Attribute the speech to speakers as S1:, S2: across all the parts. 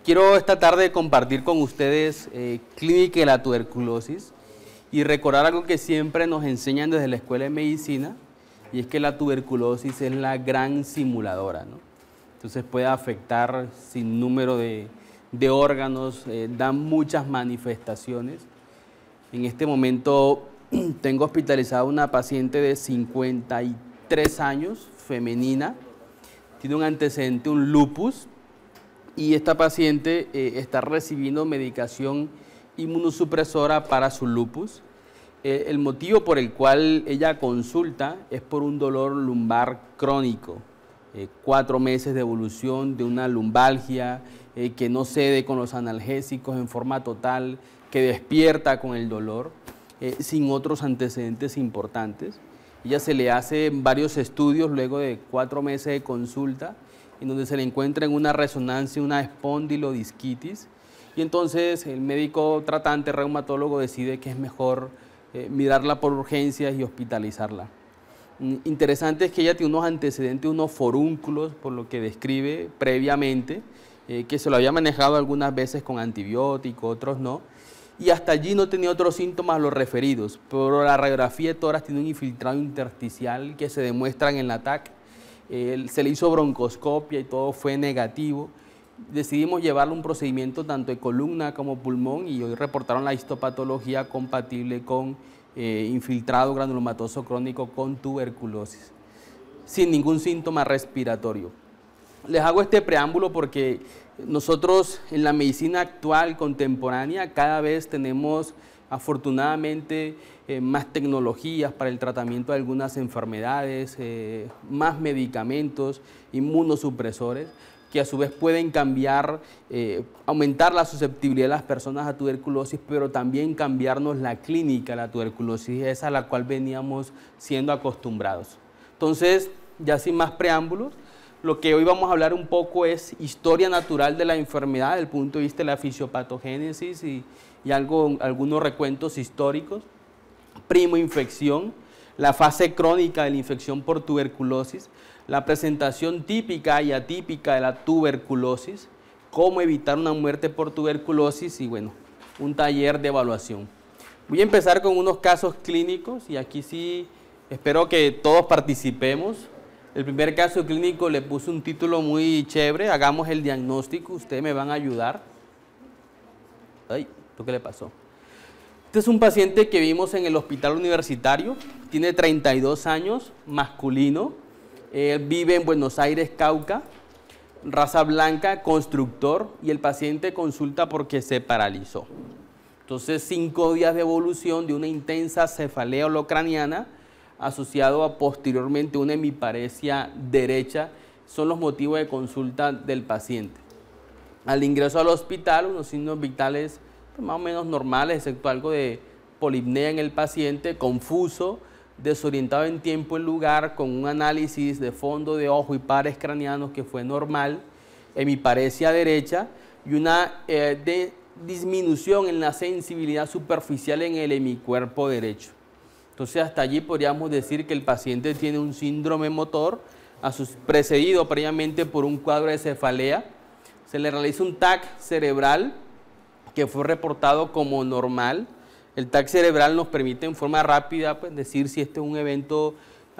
S1: Quiero esta tarde compartir con ustedes clínica de la tuberculosis y recordar algo que siempre nos enseñan desde la Escuela de Medicina, y es que la tuberculosis es la gran simuladora, ¿no? Entonces puede afectar sin número de órganos, da muchas manifestaciones. En este momento tengo hospitalizada una paciente de 53 años, femenina, tiene un antecedente, un lupus, y esta paciente está recibiendo medicación inmunosupresora para su lupus. El motivo por el cual ella consulta es por un dolor lumbar crónico, 4 meses de evolución de una lumbalgia que no cede con los analgésicos en forma total, que despierta con el dolor, sin otros antecedentes importantes. Ella se le hace varios estudios luego de 4 meses de consulta, en donde se le encuentra en una resonancia una espondilodisquitis, y entonces el médico tratante reumatólogo decide que es mejor mirarla por urgencias y hospitalizarla. Interesante es que ella tiene unos antecedentes, unos forúnculos, por lo que describe previamente, que se lo había manejado algunas veces con antibióticos, otros no, y hasta allí no tenía otros síntomas los referidos, pero la radiografía de tórax tiene un infiltrado intersticial que se demuestra en el ATAC. Se le hizo broncoscopia y todo fue negativo. Decidimos llevarle un procedimiento tanto de columna como pulmón, y hoy reportaron la histopatología compatible con infiltrado granulomatoso crónico con tuberculosis, sin ningún síntoma respiratorio. Les hago este preámbulo porque nosotros en la medicina actual, contemporánea, cada vez tenemos afortunadamente más tecnologías para el tratamiento de algunas enfermedades, más medicamentos, inmunosupresores, que a su vez pueden cambiar, aumentar la susceptibilidad de las personas a tuberculosis, pero también cambiarnos la clínica de la tuberculosis, esa a la cual veníamos siendo acostumbrados. Entonces, ya sin más preámbulos, lo que hoy vamos a hablar un poco es historia natural de la enfermedad desde el punto de vista de la fisiopatogénesis y algunos recuentos históricos, primoinfección, la fase crónica de la infección por tuberculosis, la presentación típica y atípica de la tuberculosis, cómo evitar una muerte por tuberculosis y bueno, un taller de evaluación. Voy a empezar con unos casos clínicos y aquí sí espero que todos participemos. El primer caso clínico le puse un título muy chévere, hagamos el diagnóstico, ustedes me van a ayudar. Ay, ¿esto qué le pasó? Este es un paciente que vimos en el hospital universitario, tiene 32 años, masculino, vive en Buenos Aires, Cauca, raza blanca, constructor, y el paciente consulta porque se paralizó. Entonces, 5 días de evolución de una intensa cefalea holocraniana asociado a posteriormente una hemiparesia derecha son los motivos de consulta del paciente. Al ingreso al hospital, unos signos vitales más o menos normales, excepto algo de polipnea en el paciente, confuso, desorientado en tiempo y lugar, con un análisis de fondo de ojo y pares craneanos que fue normal, hemiparesia derecha y una disminución en la sensibilidad superficial en el hemicuerpo derecho. Entonces hasta allí podríamos decir que el paciente tiene un síndrome motor precedido previamente por un cuadro de cefalea. Se le realiza un TAC cerebral que fue reportado como normal. El TAC cerebral nos permite en forma rápida pues, decir si este es un evento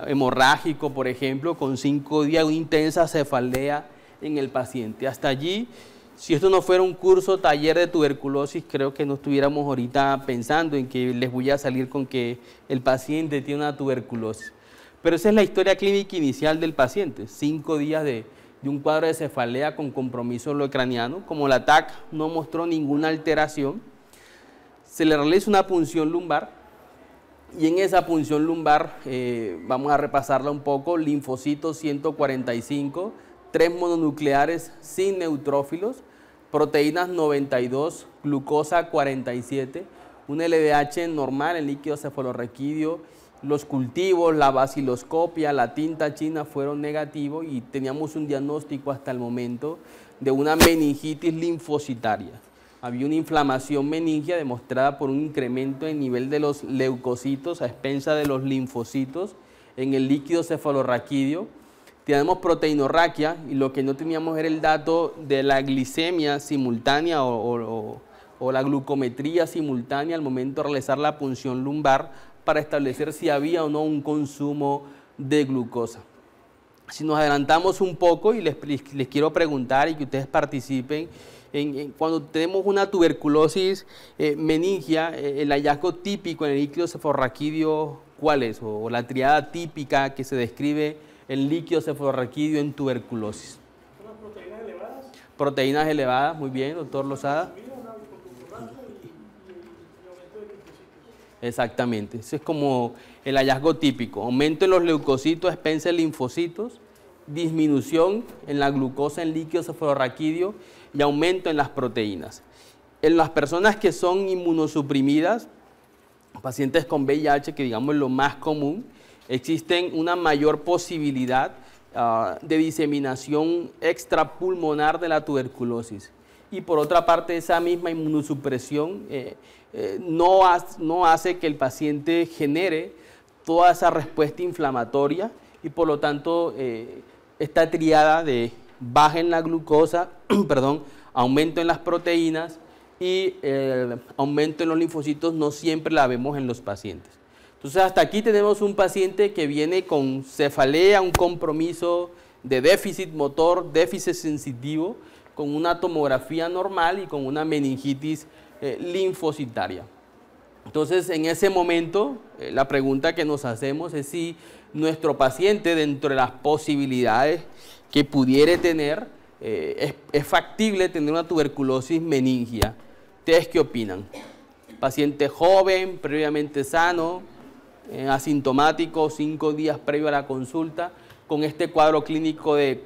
S1: hemorrágico, por ejemplo, con 5 días de una intensa cefalea en el paciente. Hasta allí, si esto no fuera un curso taller de tuberculosis, creo que no estuviéramos ahorita pensando en que les voy a salir con que el paciente tiene una tuberculosis. Pero esa es la historia clínica inicial del paciente, 5 días de un cuadro de cefalea con compromiso holocraniano. Como la TAC no mostró ninguna alteración, se le realiza una punción lumbar y en esa punción lumbar vamos a repasarla un poco, linfocitos 145, 3 mononucleares sin neutrófilos, proteínas 92, glucosa 47, un LDH normal en líquido cefalorraquídeo, los cultivos, la baciloscopia, la tinta china fueron negativos y teníamos un diagnóstico hasta el momento de una meningitis linfocitaria. Había una inflamación meningia demostrada por un incremento en nivel de los leucocitos a expensas de los linfocitos en el líquido cefalorraquídeo. Tenemos proteinorraquia y lo que no teníamos era el dato de la glicemia simultánea o la glucometría simultánea al momento de realizar la punción lumbar para establecer si había o no un consumo de glucosa. Si nos adelantamos un poco y les quiero preguntar y que ustedes participen, cuando tenemos una tuberculosis meningia, el hallazgo típico en el líquido cefalorraquídeo, ¿cuál es? O la triada típica que se describe en líquido cefalorraquídeo en tuberculosis.
S2: ¿Son las proteínas elevadas?
S1: Proteínas elevadas, muy bien, doctor Lozada. Exactamente, ese es como el hallazgo típico, aumento en los leucocitos, Spencer linfocitos, disminución en la glucosa en líquido cefalorraquídeo y aumento en las proteínas. En las personas que son inmunosuprimidas, pacientes con VIH, que digamos es lo más común, existen una mayor posibilidad de diseminación extrapulmonar de la tuberculosis. Y por otra parte, esa misma inmunosupresión no hace que el paciente genere toda esa respuesta inflamatoria y por lo tanto esta triada de baja en la glucosa, perdón, aumento en las proteínas y aumento en los linfocitos no siempre la vemos en los pacientes. Entonces hasta aquí tenemos un paciente que viene con cefalea, un compromiso de déficit motor, déficit sensitivo, con una tomografía normal y con una meningitis linfocitaria. Entonces, en ese momento, la pregunta que nos hacemos es si nuestro paciente, dentro de las posibilidades que pudiera tener, es factible tener una tuberculosis meningia. ¿Ustedes qué opinan? Paciente joven, previamente sano, asintomático, 5 días previo a la consulta, con este cuadro clínico de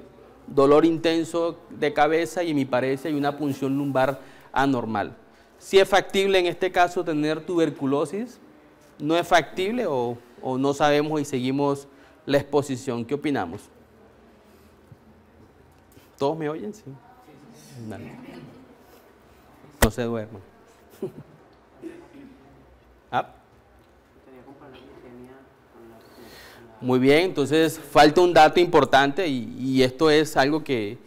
S1: dolor intenso de cabeza y en mi pareja hay una punción lumbar anormal. ¿Si es factible en este caso tener tuberculosis? ¿No es factible o no sabemos y seguimos la exposición? ¿Qué opinamos? ¿Todos me oyen? Sí. Dale. No se duerman. ¿Ah? Muy bien, entonces falta un dato importante y esto es algo que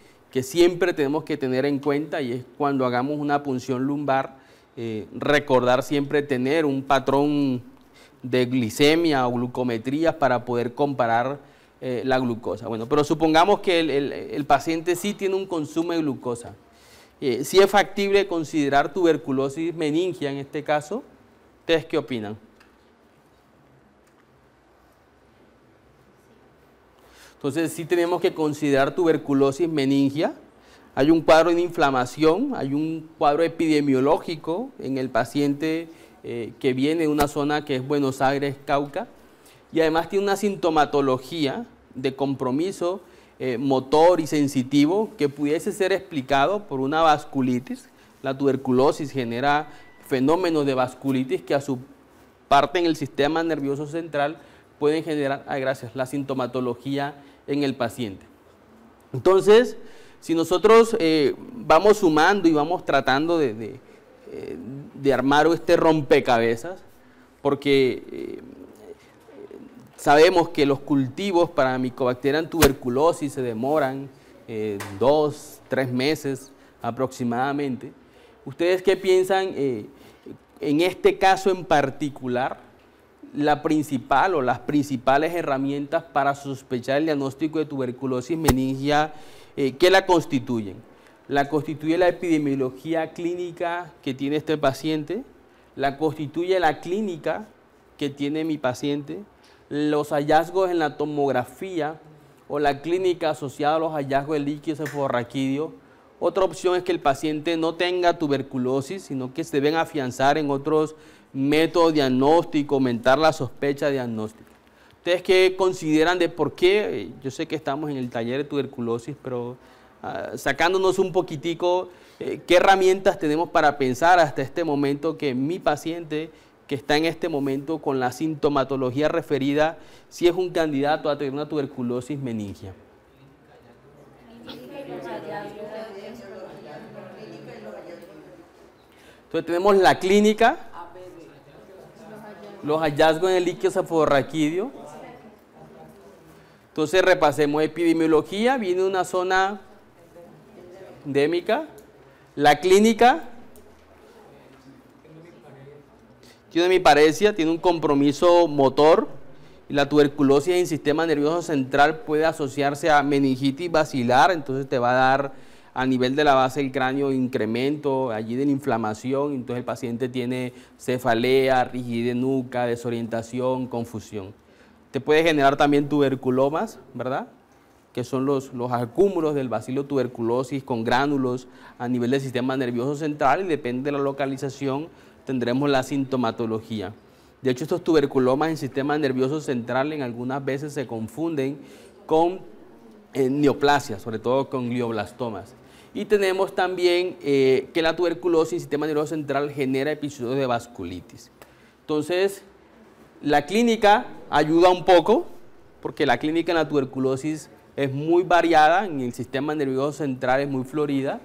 S1: siempre tenemos que tener en cuenta y es cuando hagamos una punción lumbar, recordar siempre tener un patrón de glicemia o glucometría para poder comparar la glucosa. Bueno, pero supongamos que el paciente sí tiene un consumo de glucosa. ¿Sí es factible considerar tuberculosis meningia en este caso? ¿Ustedes qué opinan? Entonces sí tenemos que considerar tuberculosis meningia. Hay un cuadro de inflamación, hay un cuadro epidemiológico en el paciente que viene de una zona que es Buenos Aires, Cauca, y además tiene una sintomatología de compromiso motor y sensitivo que pudiese ser explicado por una vasculitis. La tuberculosis genera fenómenos de vasculitis que a su parte en el sistema nervioso central pueden generar, la sintomatología en el paciente. Entonces, si nosotros vamos sumando y vamos tratando de armar este rompecabezas, porque sabemos que los cultivos para Mycobacterium tuberculosis se demoran 2, 3 meses aproximadamente. ¿Ustedes qué piensan en este caso en particular? La principal o las principales herramientas para sospechar el diagnóstico de tuberculosis meningia, ¿qué la constituyen? La constituye la epidemiología clínica que tiene este paciente, la constituye la clínica que tiene mi paciente, los hallazgos en la tomografía o la clínica asociada a los hallazgos del líquido cefalorraquídeo. Otra opción es que el paciente no tenga tuberculosis, sino que se deben afianzar en otros método diagnóstico, aumentar la sospecha diagnóstica. ¿Ustedes qué consideran de por qué? Yo sé que estamos en el taller de tuberculosis, pero sacándonos un poquitico, ¿qué herramientas tenemos para pensar hasta este momento que mi paciente que está en este momento con la sintomatología referida, si es un candidato a tener una tuberculosis meningia? Entonces tenemos la clínica, los hallazgos en el líquido cefalorraquídeo, Entonces repasemos epidemiología, viene una zona endémica, la clínica, tiene hemiparesia, tiene un compromiso motor, y la tuberculosis en el sistema nervioso central puede asociarse a meningitis basilar, entonces te va a dar a nivel de la base del cráneo incremento allí de la inflamación, entonces el paciente tiene cefalea, rigidez de nuca, desorientación, confusión. Te puede generar también tuberculomas, ¿verdad? Que son los acúmulos del bacilo tuberculosis con gránulos a nivel del sistema nervioso central, y depende de la localización tendremos la sintomatología. De hecho, estos tuberculomas en el sistema nervioso central en algunas veces se confunden con neoplasias, sobre todo con glioblastomas. Y tenemos también que la tuberculosis en el sistema nervioso central genera episodios de vasculitis. Entonces, la clínica ayuda un poco, porque la clínica en la tuberculosis es muy variada, en el sistema nervioso central es muy florida.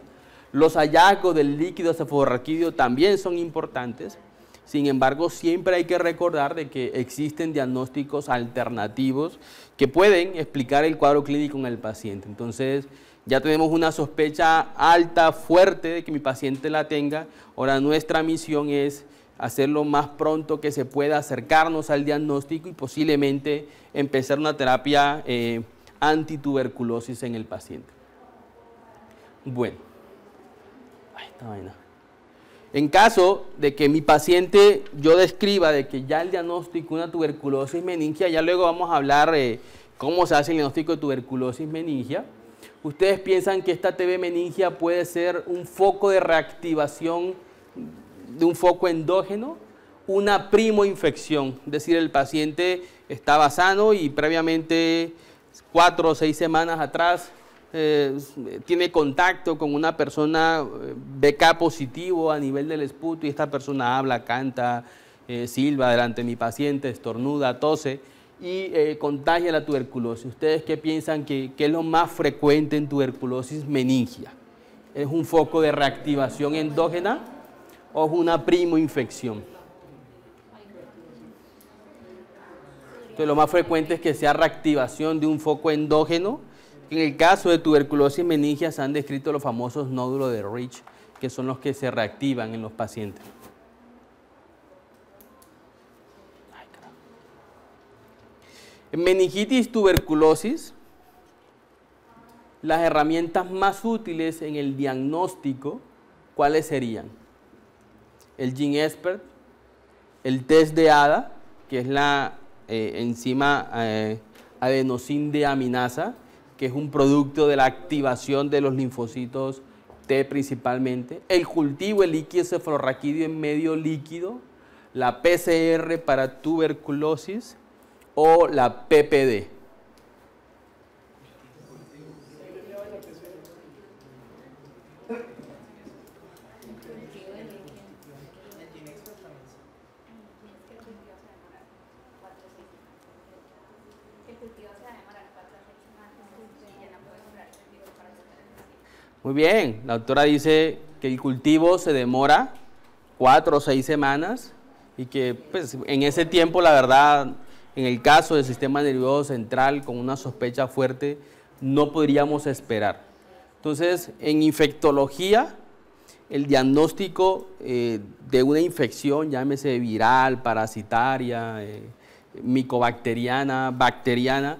S1: Los hallazgos del líquido cefalorraquídeo también son importantes. Sin embargo, siempre hay que recordar de que existen diagnósticos alternativos que pueden explicar el cuadro clínico en el paciente. Entonces, ya tenemos una sospecha alta, fuerte de que mi paciente la tenga. Ahora, nuestra misión es hacerlo más pronto que se pueda, acercarnos al diagnóstico y posiblemente empezar una terapia antituberculosis en el paciente. Bueno, esta vaina. En caso de que mi paciente yo describa de que ya el diagnóstico de una tuberculosis meningia, ya luego vamos a hablar cómo se hace el diagnóstico de tuberculosis meningia. ¿Ustedes piensan que esta TB meningia puede ser un foco de reactivación de un foco endógeno? Una primoinfección, es decir, el paciente estaba sano y previamente 4 o 6 semanas atrás tiene contacto con una persona BK positivo a nivel del esputo, y esta persona habla, canta, silba delante de mi paciente, estornuda, tose y contagia la tuberculosis. ¿Ustedes qué piensan que es lo más frecuente en tuberculosis meningia? ¿Es un foco de reactivación endógena o es una primoinfección? Entonces, lo más frecuente es que sea reactivación de un foco endógeno. En el caso de tuberculosis meningia se han descrito los famosos nódulos de Rich, que son los que se reactivan en los pacientes. En meningitis tuberculosis, las herramientas más útiles en el diagnóstico, ¿cuáles serían? El GeneXpert, el test de ADA, que es la enzima adenosíndeaminasa, que es un producto de la activación de los linfocitos T principalmente, el cultivo, el líquido cefalorraquídeo en medio líquido, la PCR para tuberculosis o la PPD. Muy bien, la doctora dice que el cultivo se demora 4 o 6 semanas y que pues, en ese tiempo, la verdad, en el caso del sistema nervioso central con una sospecha fuerte, no podríamos esperar. Entonces, en infectología, el diagnóstico de una infección, llámese viral, parasitaria, micobacteriana, bacteriana,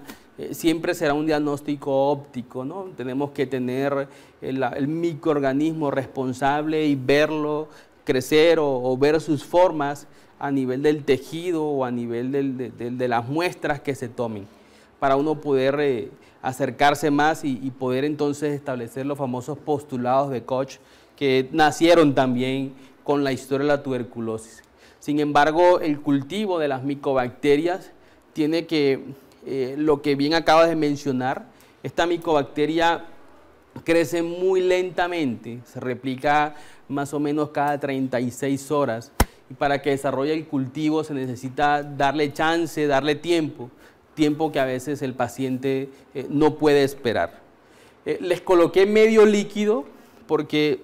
S1: siempre será un diagnóstico óptico, ¿no? Tenemos que tener el microorganismo responsable y verlo crecer o ver sus formas a nivel del tejido o a nivel de las muestras que se tomen, para uno poder acercarse más y poder entonces establecer los famosos postulados de Koch, que nacieron también con la historia de la tuberculosis. Sin embargo, el cultivo de las micobacterias tiene que, lo que bien acabas de mencionar, esta micobacteria crece muy lentamente, se replica más o menos cada 36 horas, y para que desarrolle el cultivo se necesita darle chance, darle tiempo que a veces el paciente no puede esperar. Les coloqué medio líquido porque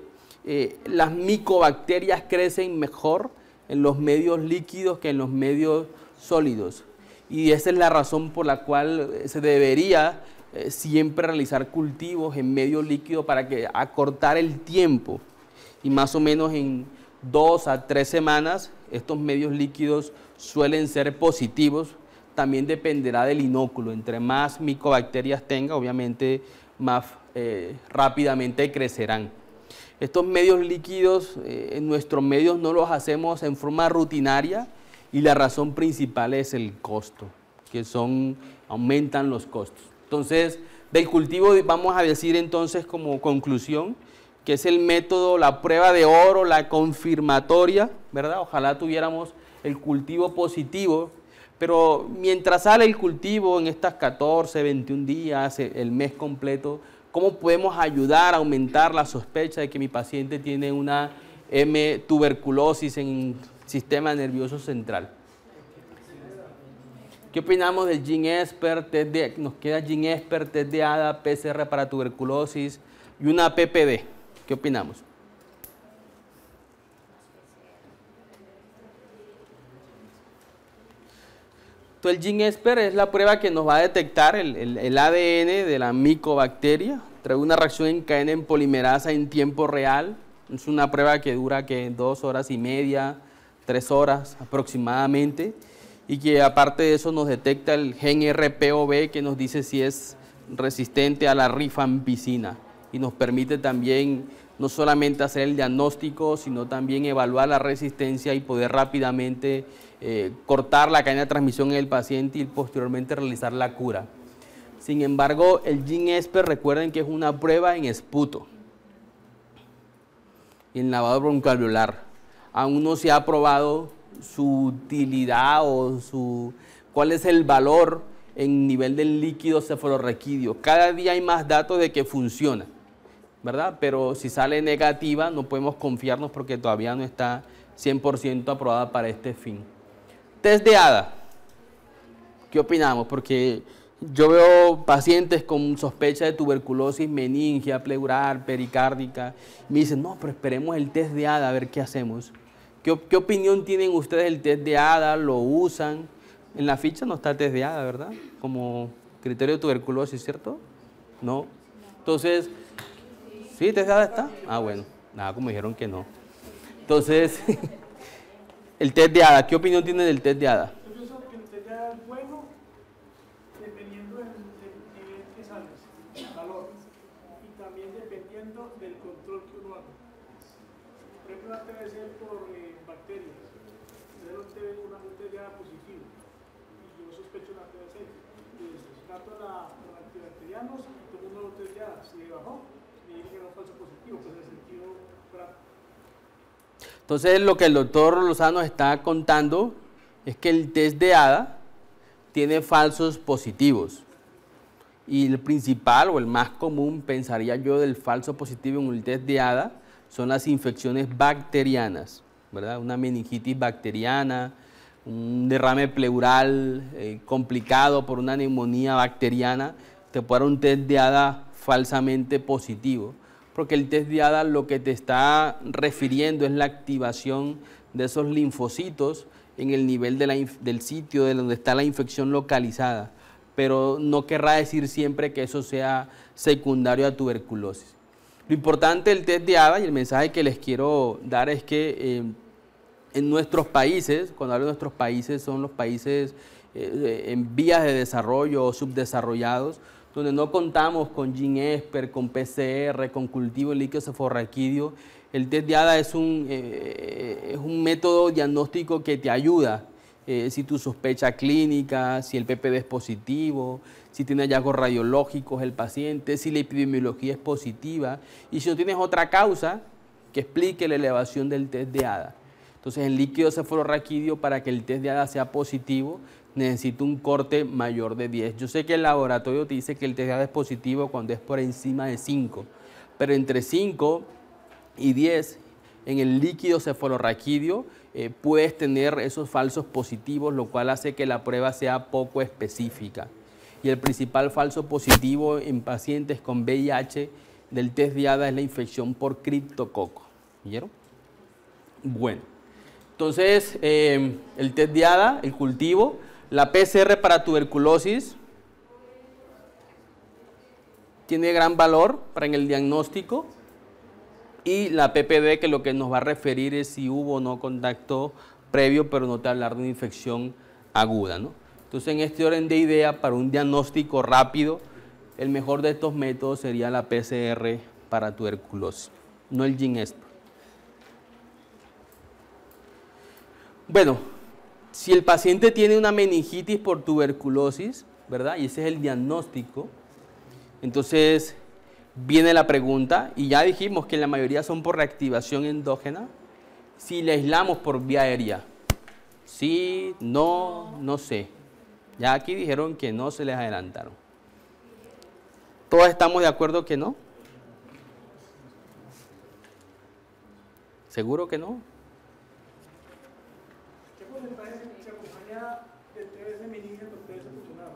S1: las micobacterias crecen mejor en los medios líquidos que en los medios sólidos. y esa es la razón por la cual se debería siempre realizar cultivos en medio líquido para que acortar el tiempo y más o menos en 2 a 3 semanas estos medios líquidos suelen ser positivos. También dependerá del inóculo, entre más micobacterias tenga, obviamente más rápidamente crecerán. Estos medios líquidos en nuestros medios no los hacemos en forma rutinaria y la razón principal es el costo, que aumentan los costos. Entonces, del cultivo vamos a decir entonces como conclusión que es el método, la prueba de oro, la confirmatoria, ¿verdad? Ojalá tuviéramos el cultivo positivo, pero mientras sale el cultivo en estas 14, 21 días, el mes completo, ¿cómo podemos ayudar a aumentar la sospecha de que mi paciente tiene una tuberculosis en el sistema nervioso central? ¿Qué opinamos del GeneXpert? Nos queda GeneXpert, test de ADA, PCR para tuberculosis y una PPD. ¿Qué opinamos? Entonces, el GeneXpert es la prueba que nos va a detectar el ADN de la micobacteria. Trae una reacción en cadena en polimerasa en tiempo real. Es una prueba que dura 2 horas y media, 3 horas aproximadamente. Y que aparte de eso nos detecta el gen RPOB que nos dice si es resistente a la rifampicina. Y nos permite también no solamente hacer el diagnóstico, sino también evaluar la resistencia y poder rápidamente cortar la cadena de transmisión en el paciente y posteriormente realizar la cura. Sin embargo, el GeneXpert, recuerden que es una prueba en esputo y en lavado broncoalveolar. Aún no se ha probado su utilidad o cuál es el valor en nivel del líquido cefalorraquídeo. Cada día hay más datos de que funciona, ¿verdad? Pero si sale negativa no podemos confiarnos porque todavía no está 100% aprobada para este fin. Test de ADA, ¿qué opinamos? Porque yo veo pacientes con sospecha de tuberculosis meningia, pleural, pericárdica, y me dicen, no, pero esperemos el test de ADA a ver qué hacemos. ¿Qué opinión tienen ustedes del test de ADA? ¿Lo usan? En la ficha no está el test de ADA, ¿verdad? Como criterio de tuberculosis, ¿cierto? No. Entonces, ¿sí, test de ADA está? Ah, bueno. Nada, como dijeron que no. Entonces, el test de ADA, ¿qué opinión tienen del test de ADA?
S2: Yo pienso que el test de ADA es bueno dependiendo del nivel que sales, el valor, y también dependiendo del control que uno haga. Por ejemplo, una debe ser por bacterias. Un test de ADA positivo. Y yo sospecho una TBC. Entonces, trato a los antibacterianos y tomo un nuevo test de ADA. Si le bajó, me dice que era un falso positivo, pues en el sentido práctico.
S1: Entonces, lo que el doctor Lozano está contando es que el test de ADA tiene falsos positivos. Y el principal o el más común, pensaría yo, del falso positivo en el test de ADA son las infecciones bacterianas, ¿verdad? Una meningitis bacteriana, un derrame pleural complicado por una neumonía bacteriana, te puede dar un test de ADA falsamente positivo, porque el test de ADA lo que te está refiriendo es la activación de esos linfocitos en el nivel del sitio de donde está la infección localizada, pero no querrá decir siempre que eso sea secundario a tuberculosis. Lo importante del test de ADA y el mensaje que les quiero dar es que en nuestros países, cuando hablo de nuestros países, son los países en vías de desarrollo o subdesarrollados, donde no contamos con GeneXpert, con PCR, con cultivo en líquido cefalorraquídeo. El test de ADA es un método diagnóstico que te ayuda si tu sospecha clínica, si el PPD es positivo, si tiene hallazgos radiológicos el paciente, si la epidemiología es positiva y si no tienes otra causa que explique la elevación del test de ADA. Entonces, el líquido cefalorraquídeo, para que el test de ADA sea positivo, necesita un corte mayor de 10. Yo sé que el laboratorio te dice que el test de ADA es positivo cuando es por encima de 5, pero entre 5 y 10 en el líquido cefalorraquídeo puedes tener esos falsos positivos, lo cual hace que la prueba sea poco específica. Y el principal falso positivo en pacientes con VIH del test de ADA es la infección por criptococo. ¿Vieron? Bueno, entonces el test de ADA, el cultivo, La PCR para tuberculosis tiene gran valor para en el diagnóstico, y la PPD, que lo que nos va a referir es si hubo o no contacto previo, pero no te va a hablar de una infección aguda, ¿no? Entonces, en este orden de idea, para un diagnóstico rápido, el mejor de estos métodos sería la PCR para tuberculosis, no el GeneXpert. Bueno, si el paciente tiene una meningitis por tuberculosis, ¿verdad? Y ese es el diagnóstico, entonces viene la pregunta, y ya dijimos que la mayoría son por reactivación endógena. Si le aislamos por vía aérea, sí, no, no sé. Ya aquí dijeron que no, se les adelantaron. ¿Todos estamos de acuerdo que no? ¿Seguro que no?
S2: ¿Qué porcentaje se acompaña de TBC meningia con TBC pulmonar?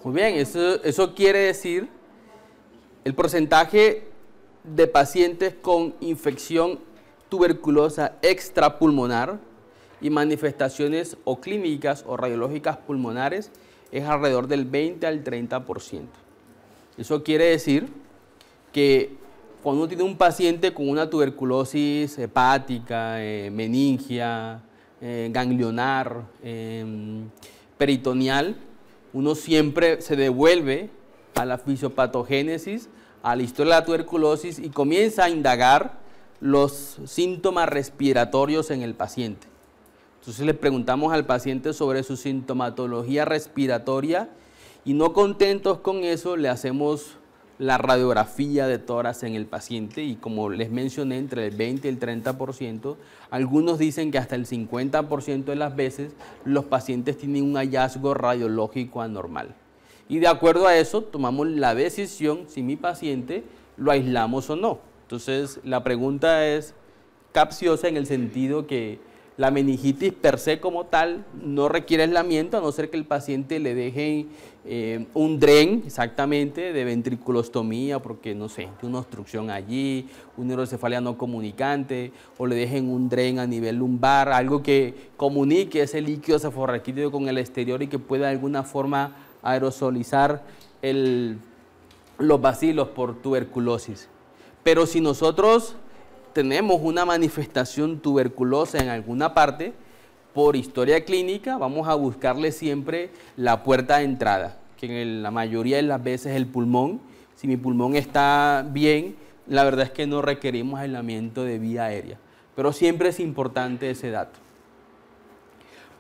S1: Muy bien, eso quiere decir el porcentaje de pacientes con infección tuberculosa extrapulmonar y manifestaciones o clínicas o radiológicas pulmonares es alrededor del 20 al 30%. Eso quiere decir que cuando uno tiene un paciente con una tuberculosis hepática, meningia, ganglionar, peritoneal, uno siempre se devuelve a la fisiopatogénesis, a la historia de la tuberculosis y comienza a indagar los síntomas respiratorios en el paciente. Entonces le preguntamos al paciente sobre su sintomatología respiratoria y no contentos con eso le hacemos la radiografía de tórax en el paciente y como les mencioné entre el 20 y el 30%, algunos dicen que hasta el 50% de las veces los pacientes tienen un hallazgo radiológico anormal. Y de acuerdo a eso tomamos la decisión si mi paciente lo aislamos o no. Entonces la pregunta es capciosa en el sentido que la meningitis per se como tal no requiere aislamiento a no ser que el paciente le dejen un DREN exactamente de ventriculostomía porque no sé, una obstrucción allí, una hidrocefalia no comunicante o le dejen un DREN a nivel lumbar, algo que comunique ese líquido cefalorraquídeo con el exterior y que pueda de alguna forma aerosolizar los bacilos por tuberculosis. Pero si nosotros tenemos una manifestación tuberculosa en alguna parte, por historia clínica vamos a buscarle siempre la puerta de entrada, que en la mayoría de las veces es el pulmón. Si mi pulmón está bien, la verdad es que no requerimos aislamiento de vía aérea, pero siempre es importante ese dato.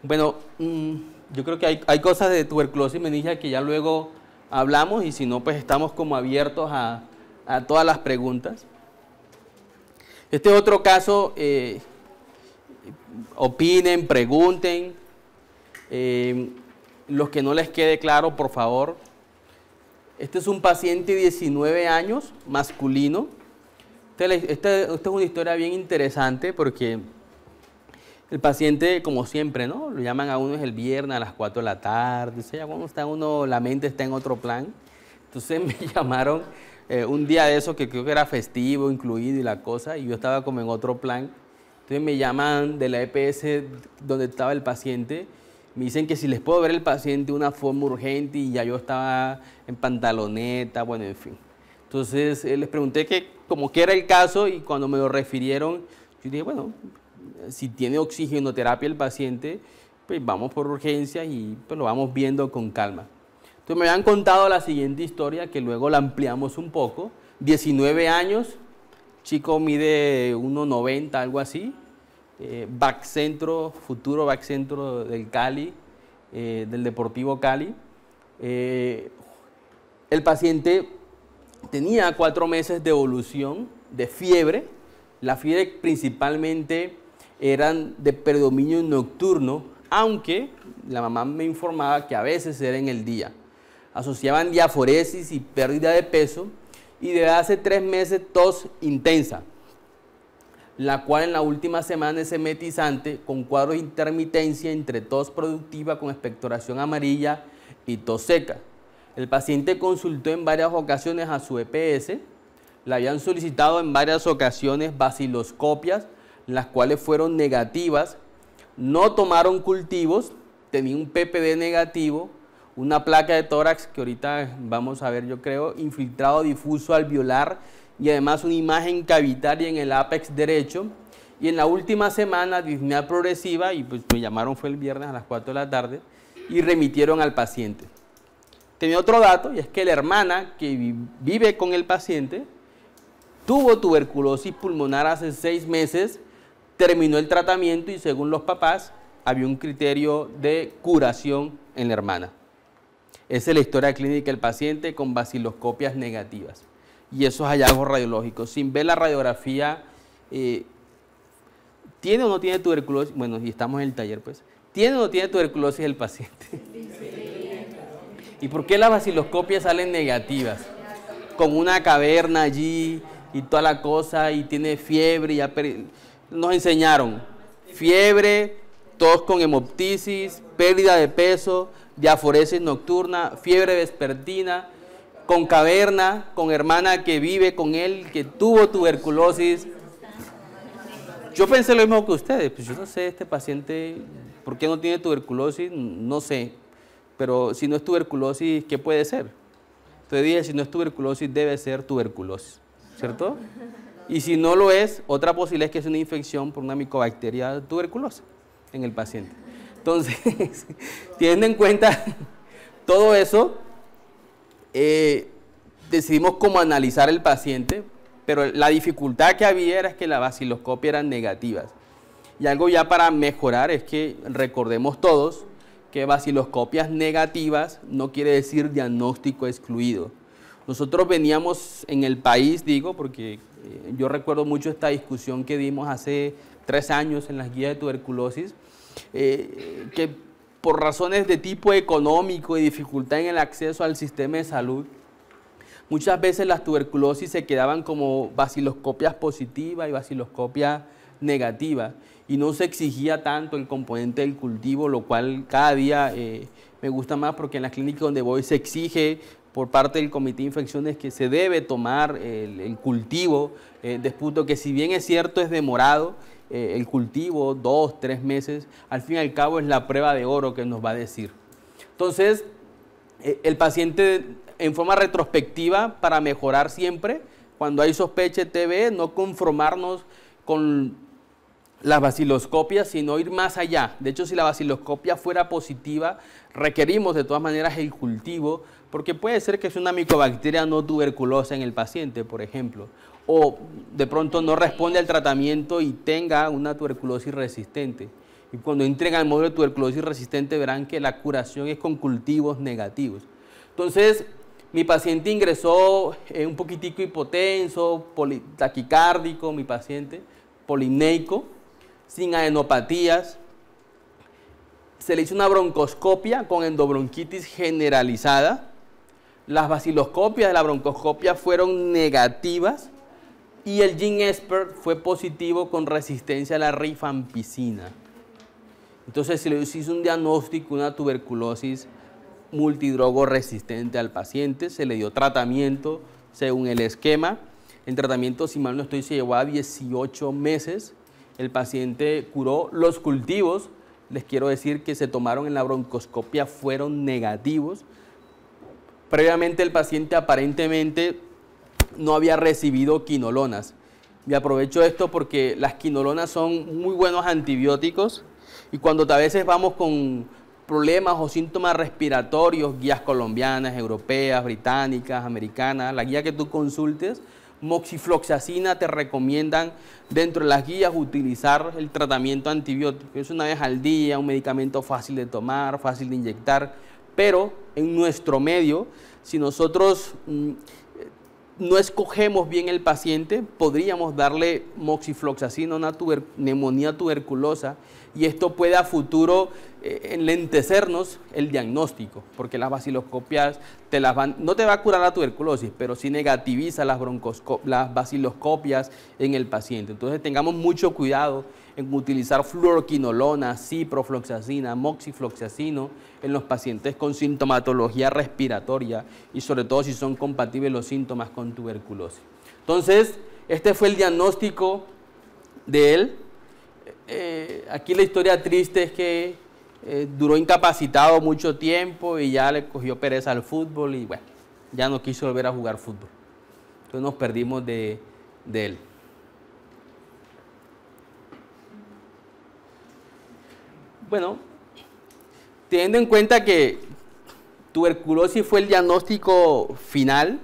S1: Bueno, yo creo que hay cosas de tuberculosis meningia que ya luego hablamos y si no, pues estamos como abiertos a todas las preguntas. Este es otro caso, opinen, pregunten, los que no les quede claro, por favor. Este es un paciente de 19 años, masculino. Esta es una historia bien interesante porque el paciente, como siempre, ¿no? Lo llaman a uno el viernes a las 4 de la tarde, o sea, ya cuando está uno, la mente está en otro plan. Entonces me llamaron un día de eso que creo que era festivo incluido y la cosa, y yo estaba como en otro plan. Entonces me llaman de la EPS donde estaba el paciente, me dicen que si les puedo ver el paciente de una forma urgente y ya yo estaba en pantaloneta, bueno, en fin. Entonces les pregunté que como que era el caso y cuando me lo refirieron, yo dije, bueno, si tiene oxigenoterapia el paciente, pues vamos por urgencias y pues lo vamos viendo con calma. Entonces me habían contado la siguiente historia que luego la ampliamos un poco. 19 años, chico mide 1,90, algo así, futuro back centro del Cali, del Deportivo Cali. El paciente tenía 4 meses de evolución de fiebre. La fiebre principalmente eran de predominio nocturno, aunque la mamá me informaba que a veces era en el día. Asociaban diaforesis y pérdida de peso y desde hace 3 meses tos intensa, la cual en la última semana es emetizante con cuadros de intermitencia entre tos productiva con expectoración amarilla y tos seca. El paciente consultó en varias ocasiones a su EPS, le habían solicitado en varias ocasiones baciloscopias, las cuales fueron negativas, no tomaron cultivos tenía un PPD negativo, una placa de tórax que ahorita vamos a ver, yo creo, infiltrado difuso alveolar y además una imagen cavitaria en el ápex derecho. Y en la última semana disnea progresiva y pues me llamaron, fue el viernes a las 4 de la tarde y remitieron al paciente. Tenía otro dato y es que la hermana que vive con el paciente tuvo tuberculosis pulmonar hace 6 meses, terminó el tratamiento y según los papás había un criterio de curación en la hermana. Esa es la historia clínica del paciente con baciloscopias negativas y esos hallazgos radiológicos. Sin ver la radiografía, ¿tiene o no tiene tuberculosis? Bueno, y estamos en el taller, pues. ¿Tiene o no tiene tuberculosis el paciente? ¿Y por qué las baciloscopias salen negativas? Con una caverna allí y toda la cosa, y tiene fiebre. Nos enseñaron fiebre, tos con hemoptisis, pérdida de peso, diaforesis nocturna, fiebre vespertina, con caverna, con hermana que vive con él, que tuvo tuberculosis. Yo pensé lo mismo que ustedes, pues yo no sé, este paciente, ¿por qué no tiene tuberculosis? No sé, pero si no es tuberculosis, ¿qué puede ser? Entonces dije, si no es tuberculosis, debe ser tuberculosis, ¿cierto? Y si no lo es, otra posibilidad es que es una infección por una micobacteria tuberculosa en el paciente. Entonces, teniendo en cuenta todo eso, decidimos cómo analizar el paciente, pero la dificultad que había era que las baciloscopias eran negativas. Y algo ya para mejorar es que recordemos todos que baciloscopias negativas no quiere decir diagnóstico excluido. Nosotros veníamos en el país, digo, porque yo recuerdo mucho esta discusión que dimos hace 3 años en las guías de tuberculosis, que por razones de tipo económico y dificultad en el acceso al sistema de salud, muchas veces las tuberculosis se quedaban como baciloscopias positivas y baciloscopias negativas y no se exigía tanto el componente del cultivo, lo cual cada día me gusta más porque en la clínica donde voy se exige por parte del Comité de Infecciones que se debe tomar el cultivo de esputo, que si bien es cierto es demorado, el cultivo, 2, 3 meses, al fin y al cabo es la prueba de oro que nos va a decir. Entonces, el paciente en forma retrospectiva para mejorar siempre, cuando hay sospecha de TB, no conformarnos con las baciloscopias, sino ir más allá. De hecho, si la baciloscopia fuera positiva, requerimos de todas maneras el cultivo, porque puede ser que es una micobacteria no tuberculosa en el paciente, por ejemplo, o de pronto no responde al tratamiento y tenga una tuberculosis resistente. Y cuando entren al módulo de tuberculosis resistente verán que la curación es con cultivos negativos. Entonces, mi paciente ingresó un poquitico hipotenso, taquicárdico, mi paciente, polimneico, sin adenopatías. Se le hizo una broncoscopia con endobronquitis generalizada. Las baciloscopias de la broncoscopia fueron negativas y el GeneXpert fue positivo con resistencia a la rifampicina. Entonces se le hizo un diagnóstico, una tuberculosis multidrogo resistente al paciente, se le dio tratamiento según el esquema. El tratamiento, si mal no estoy, se llevó a 18 meses. El paciente curó. Los cultivos, les quiero decir que se tomaron en la broncoscopia, fueron negativos. Previamente el paciente aparentemente no había recibido quinolonas. Y aprovecho esto porque las quinolonas son muy buenos antibióticos y cuando a veces vamos con problemas o síntomas respiratorios, guías colombianas, europeas, británicas, americanas, la guía que tú consultes, moxifloxacina te recomiendan dentro de las guías utilizar el tratamiento antibiótico. Es una vez al día, un medicamento fácil de tomar, fácil de inyectar, pero en nuestro medio, si nosotros no escogemos bien el paciente, podríamos darle moxifloxacina a una neumonía tuberculosa y esto puede a futuro enlentecernos el diagnóstico, porque las baciloscopias no te va a curar la tuberculosis, pero sí negativiza las baciloscopias en el paciente. Entonces tengamos mucho cuidado en utilizar fluoroquinolona, ciprofloxacina, moxifloxacino en los pacientes con sintomatología respiratoria y sobre todo si son compatibles los síntomas con tuberculosis. Entonces, este fue el diagnóstico de él. Aquí la historia triste es que duró incapacitado mucho tiempo y ya le cogió pereza al fútbol y bueno, ya no quiso volver a jugar fútbol. Entonces nos perdimos de él. Bueno, teniendo en cuenta que tuberculosis fue el diagnóstico final,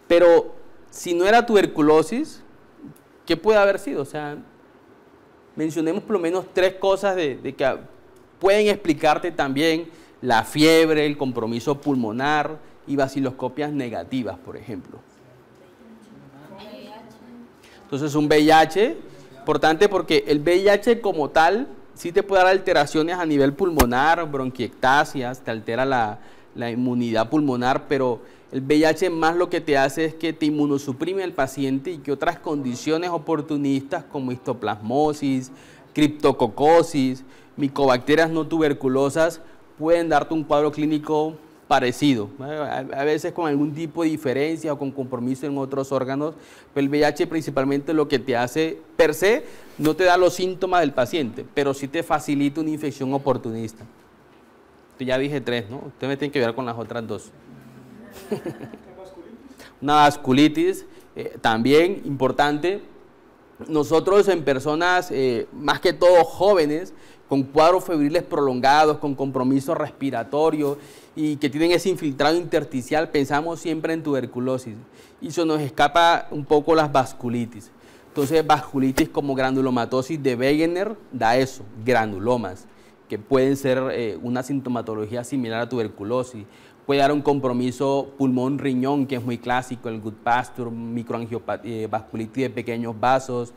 S1: pero si no era tuberculosis, ¿qué puede haber sido? O sea, mencionemos por lo menos 3 cosas de que pueden explicarte también la fiebre, el compromiso pulmonar y vaciloscopias negativas, por ejemplo. Entonces, un VIH, importante porque el VIH como tal sí te puede dar alteraciones a nivel pulmonar, bronquiectasias, te altera la inmunidad pulmonar, pero el VIH más lo que te hace es que te inmunosuprime al paciente y que otras condiciones oportunistas como histoplasmosis, criptococosis, micobacterias no tuberculosas pueden darte un cuadro clínico parecido, a veces con algún tipo de diferencia o con compromiso en otros órganos, pero el VIH principalmente lo que te hace per se no te da los síntomas del paciente, pero sí te facilita una infección oportunista. Yo ya dije 3, ¿no? Usted me tiene que ver con las otras 2. Una vasculitis, también importante. Nosotros en personas, más que todo jóvenes, con cuadros febriles prolongados, con compromiso respiratorio y que tienen ese infiltrado intersticial, pensamos siempre en tuberculosis y eso nos escapa un poco las vasculitis. Entonces, vasculitis como granulomatosis de Wegener da eso, granulomas, que pueden ser una sintomatología similar a tuberculosis. Puede dar un compromiso pulmón-riñón, que es muy clásico, el Goodpasture, vasculitis de pequeños vasos,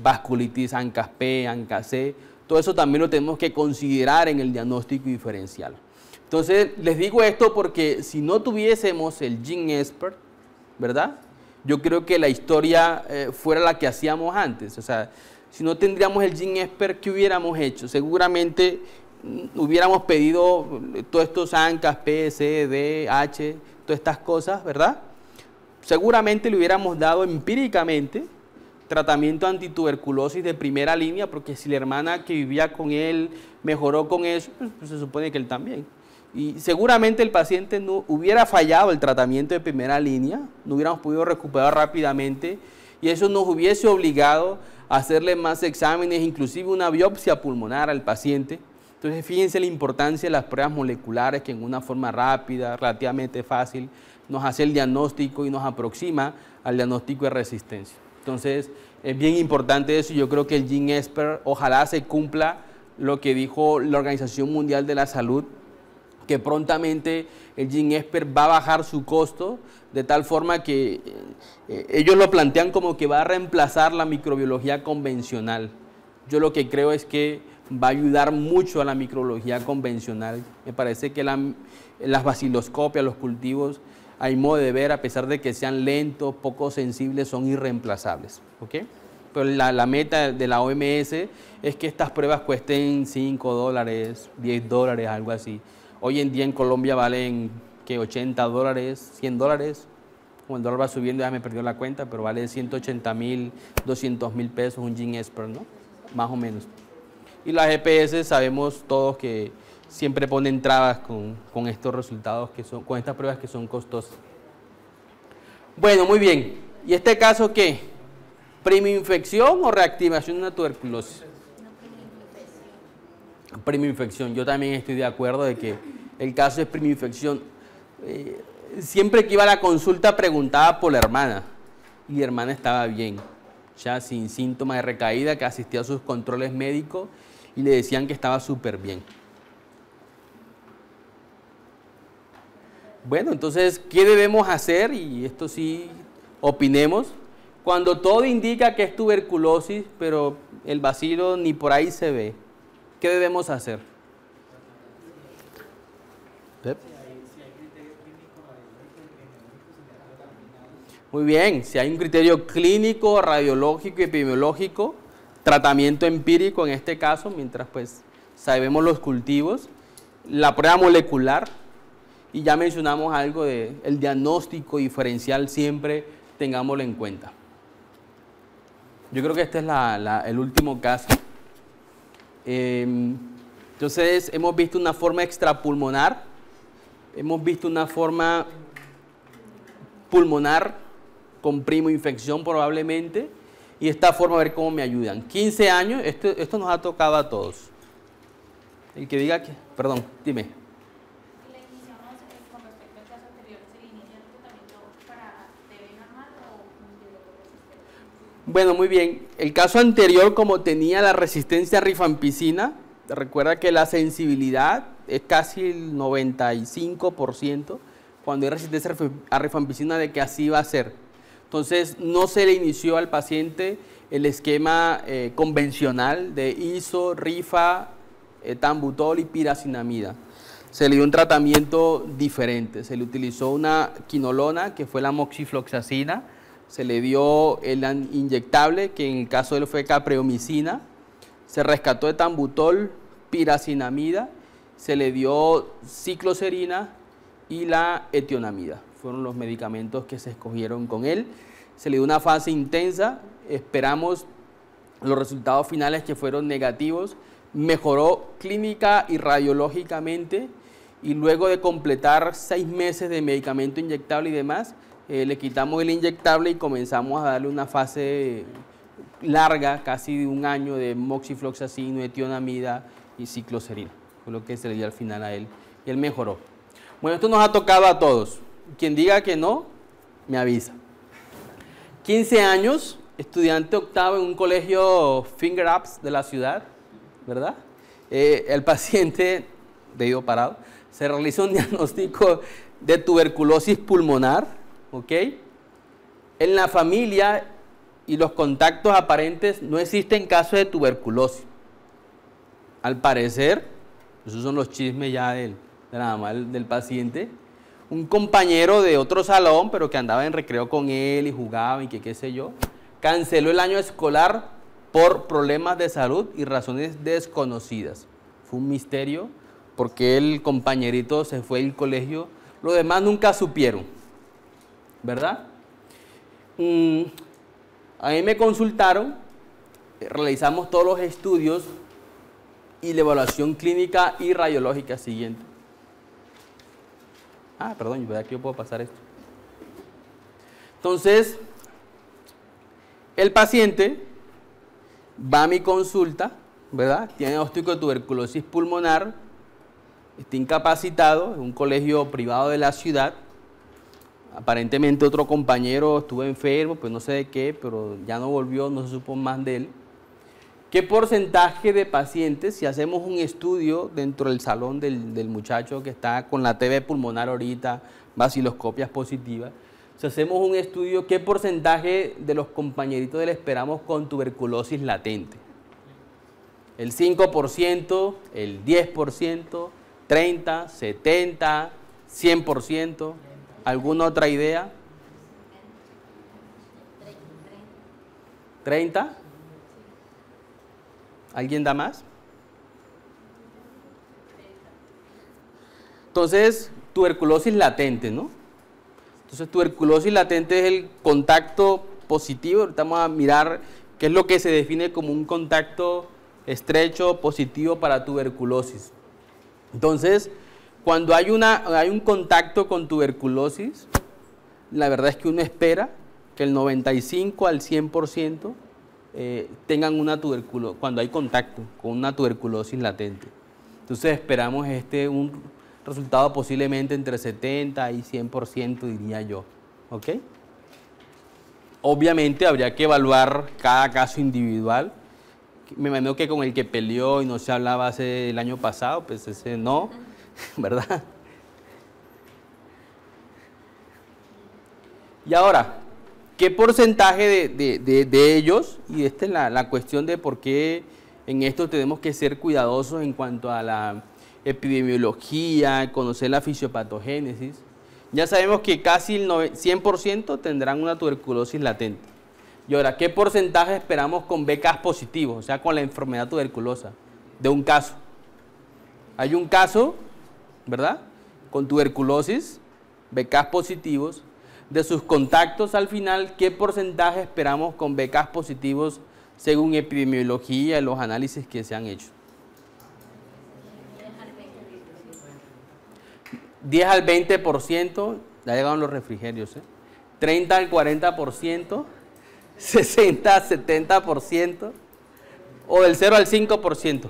S1: vasculitis ANCAS-P, ANCAS-C. Todo eso también lo tenemos que considerar en el diagnóstico diferencial. Entonces, les digo esto porque si no tuviésemos el GeneSpert, ¿verdad? Yo creo que la historia fuera la que hacíamos antes. O sea, si no tendríamos el GeneSpert, ¿qué hubiéramos hecho? Seguramente hubiéramos pedido todos estos ANCAS, P, C, D, H, todas estas cosas, ¿verdad? Seguramente le hubiéramos dado empíricamente tratamiento antituberculosis de primera línea, porque si la hermana que vivía con él mejoró con eso, pues se supone que él también. Y seguramente el paciente no hubiera fallado el tratamiento de primera línea, no hubiéramos podido recuperar rápidamente y eso nos hubiese obligado a hacerle más exámenes, inclusive una biopsia pulmonar al paciente. Entonces, fíjense la importancia de las pruebas moleculares que en una forma rápida, relativamente fácil, nos hace el diagnóstico y nos aproxima al diagnóstico de resistencia. Entonces, es bien importante eso y yo creo que el GeneSpert ojalá se cumpla lo que dijo la Organización Mundial de la Salud, que prontamente el GeneSpert va a bajar su costo de tal forma que ellos lo plantean como que va a reemplazar la microbiología convencional. Yo lo que creo es que va a ayudar mucho a la microbiología convencional. Me parece que las vaciloscopias, los cultivos, a mi modo de ver, a pesar de que sean lentos, poco sensibles, son irreemplazables. ¿Okay? Pero la meta de la OMS es que estas pruebas cuesten $5, $10, algo así. Hoy en día en Colombia valen que $80, $100. Como el dólar va subiendo, ya me perdió la cuenta, pero vale 180.000, 200.000 pesos un GeneSpert, ¿no? Más o menos. Y las EPS sabemos todos que siempre ponen trabas con estos resultados, con estas pruebas que son costosas. Bueno, muy bien. ¿Y este caso qué? ¿Primoinfección o reactivación de una tuberculosis? Primoinfección. Yo también estoy de acuerdo de que el caso es primoinfección. Siempre que iba a la consulta preguntaba por la hermana y la hermana estaba bien, ya sin síntomas de recaída, que asistía a sus controles médicos y le decían que estaba súper bien. Bueno, entonces, ¿qué debemos hacer? Y esto sí, opinemos. Cuando todo indica que es tuberculosis, pero el bacilo ni por ahí se ve, ¿qué debemos hacer? Muy bien, si hay un criterio clínico, radiológico y epidemiológico, tratamiento empírico en este caso, mientras pues sabemos los cultivos, la prueba molecular, y ya mencionamos algo del diagnóstico diferencial, siempre tengámoslo en cuenta. Yo creo que este es el último caso. Entonces, hemos visto una forma extrapulmonar, hemos visto una forma pulmonar con primoinfección probablemente, y esta forma a ver cómo me ayudan. 15 años, esto nos ha tocado a todos. El que diga que, perdón, dime.
S3: ¿Le iniciamos con respecto al caso anterior, se inicia el tratamiento para TB normal o?
S1: Bueno, muy bien. El caso anterior, como tenía la resistencia a rifampicina, recuerda que la sensibilidad es casi el 95% cuando hay resistencia a rifampicina de que así va a ser. Entonces, no se le inició al paciente el esquema convencional de ISO, rifa, etambutol y piracinamida. Se le dio un tratamiento diferente. Se le utilizó una quinolona, que fue la moxifloxacina. Se le dio el inyectable, que en el caso de él fue capreomicina. Se rescató etambutol, piracinamida. Se le dio cicloserina y la etionamida. Fueron los medicamentos que se escogieron con él. Se le dio una fase intensa. Esperamos los resultados finales que fueron negativos. Mejoró clínica y radiológicamente, y luego de completar 6 meses de medicamento inyectable y demás, le quitamos el inyectable y comenzamos a darle una fase larga, casi de 1 año, de moxifloxacino, etionamida y cicloserina. Fue lo que se le dio al final a él, y él mejoró. Bueno, esto nos ha tocado a todos. Quien diga que no, me avisa. 15 años, estudiante octavo en un colegio Finger Ups de la ciudad, ¿verdad? El paciente, dedo parado, se realizó un diagnóstico de tuberculosis pulmonar, ¿ok? En la familia y los contactos aparentes no existen casos de tuberculosis. Al parecer, esos son los chismes ya de la mamá del paciente, un compañero de otro salón, pero que andaba en recreo con él y jugaba y que qué sé yo, canceló el año escolar por problemas de salud y razones desconocidas. Fue un misterio porque el compañerito se fue del colegio, los demás nunca supieron, ¿verdad? A mí me consultaron, realizamos todos los estudios y la evaluación clínica y radiológica siguiente. Perdón, ¿verdad que yo puedo pasar esto? Entonces, el paciente va a mi consulta, ¿verdad? Tiene diagnóstico de tuberculosis pulmonar, está incapacitado en un colegio privado de la ciudad. Aparentemente otro compañero estuvo enfermo, pues no sé de qué, pero ya no volvió, no se supo más de él. ¿Qué porcentaje de pacientes, si hacemos un estudio dentro del salón del muchacho que está con la TB pulmonar ahorita, vaciloscopias positivas, si hacemos un estudio, qué porcentaje de los compañeritos le esperamos con tuberculosis latente? ¿El 5%, el 10%, 30%, 70%, 100%? ¿Alguna otra idea? ¿30? ¿Alguien da más? Entonces, tuberculosis latente, ¿no? Entonces, tuberculosis latente es el contacto positivo. Ahorita vamos a mirar qué es lo que se define como un contacto estrecho positivo para tuberculosis. Entonces, cuando hay un contacto con tuberculosis, la verdad es que uno espera que el 95 al 100% tengan una tuberculosis, cuando hay contacto con una tuberculosis latente. Entonces esperamos un resultado posiblemente entre 70 y 100%, diría yo. ¿Ok? Obviamente habría que evaluar cada caso individual. Me imagino que con el que peleó y no se hablaba el año pasado, pues ese no, ¿verdad? Y ahora, ¿qué porcentaje de ellos? Y esta es la cuestión de por qué en esto tenemos que ser cuidadosos en cuanto a la epidemiología, conocer la fisiopatogénesis. Ya sabemos que casi el 100% tendrán una tuberculosis latente. Y ahora, ¿qué porcentaje esperamos con BCAS positivos? O sea, con la enfermedad tuberculosa, de un caso. Hay un caso, ¿verdad?, con tuberculosis, BCAS positivos. De sus contactos al final, ¿qué porcentaje esperamos con BCAS positivos según epidemiología y los análisis que se han hecho? 10 al 20%, ya llegaron los refrigerios, 30 al 40%, 60 al 70%, o del 0 al 5%.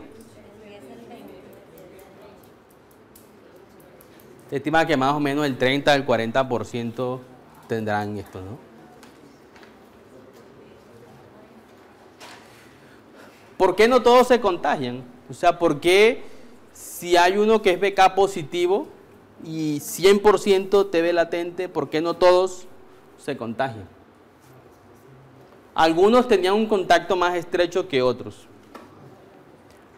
S1: Se estima que más o menos el 30 al 40% tendrán esto, ¿no? ¿Por qué no todos se contagian? O sea, ¿por qué si hay uno que es BK positivo y 100% TB latente, por qué no todos se contagian? Algunos tenían un contacto más estrecho que otros.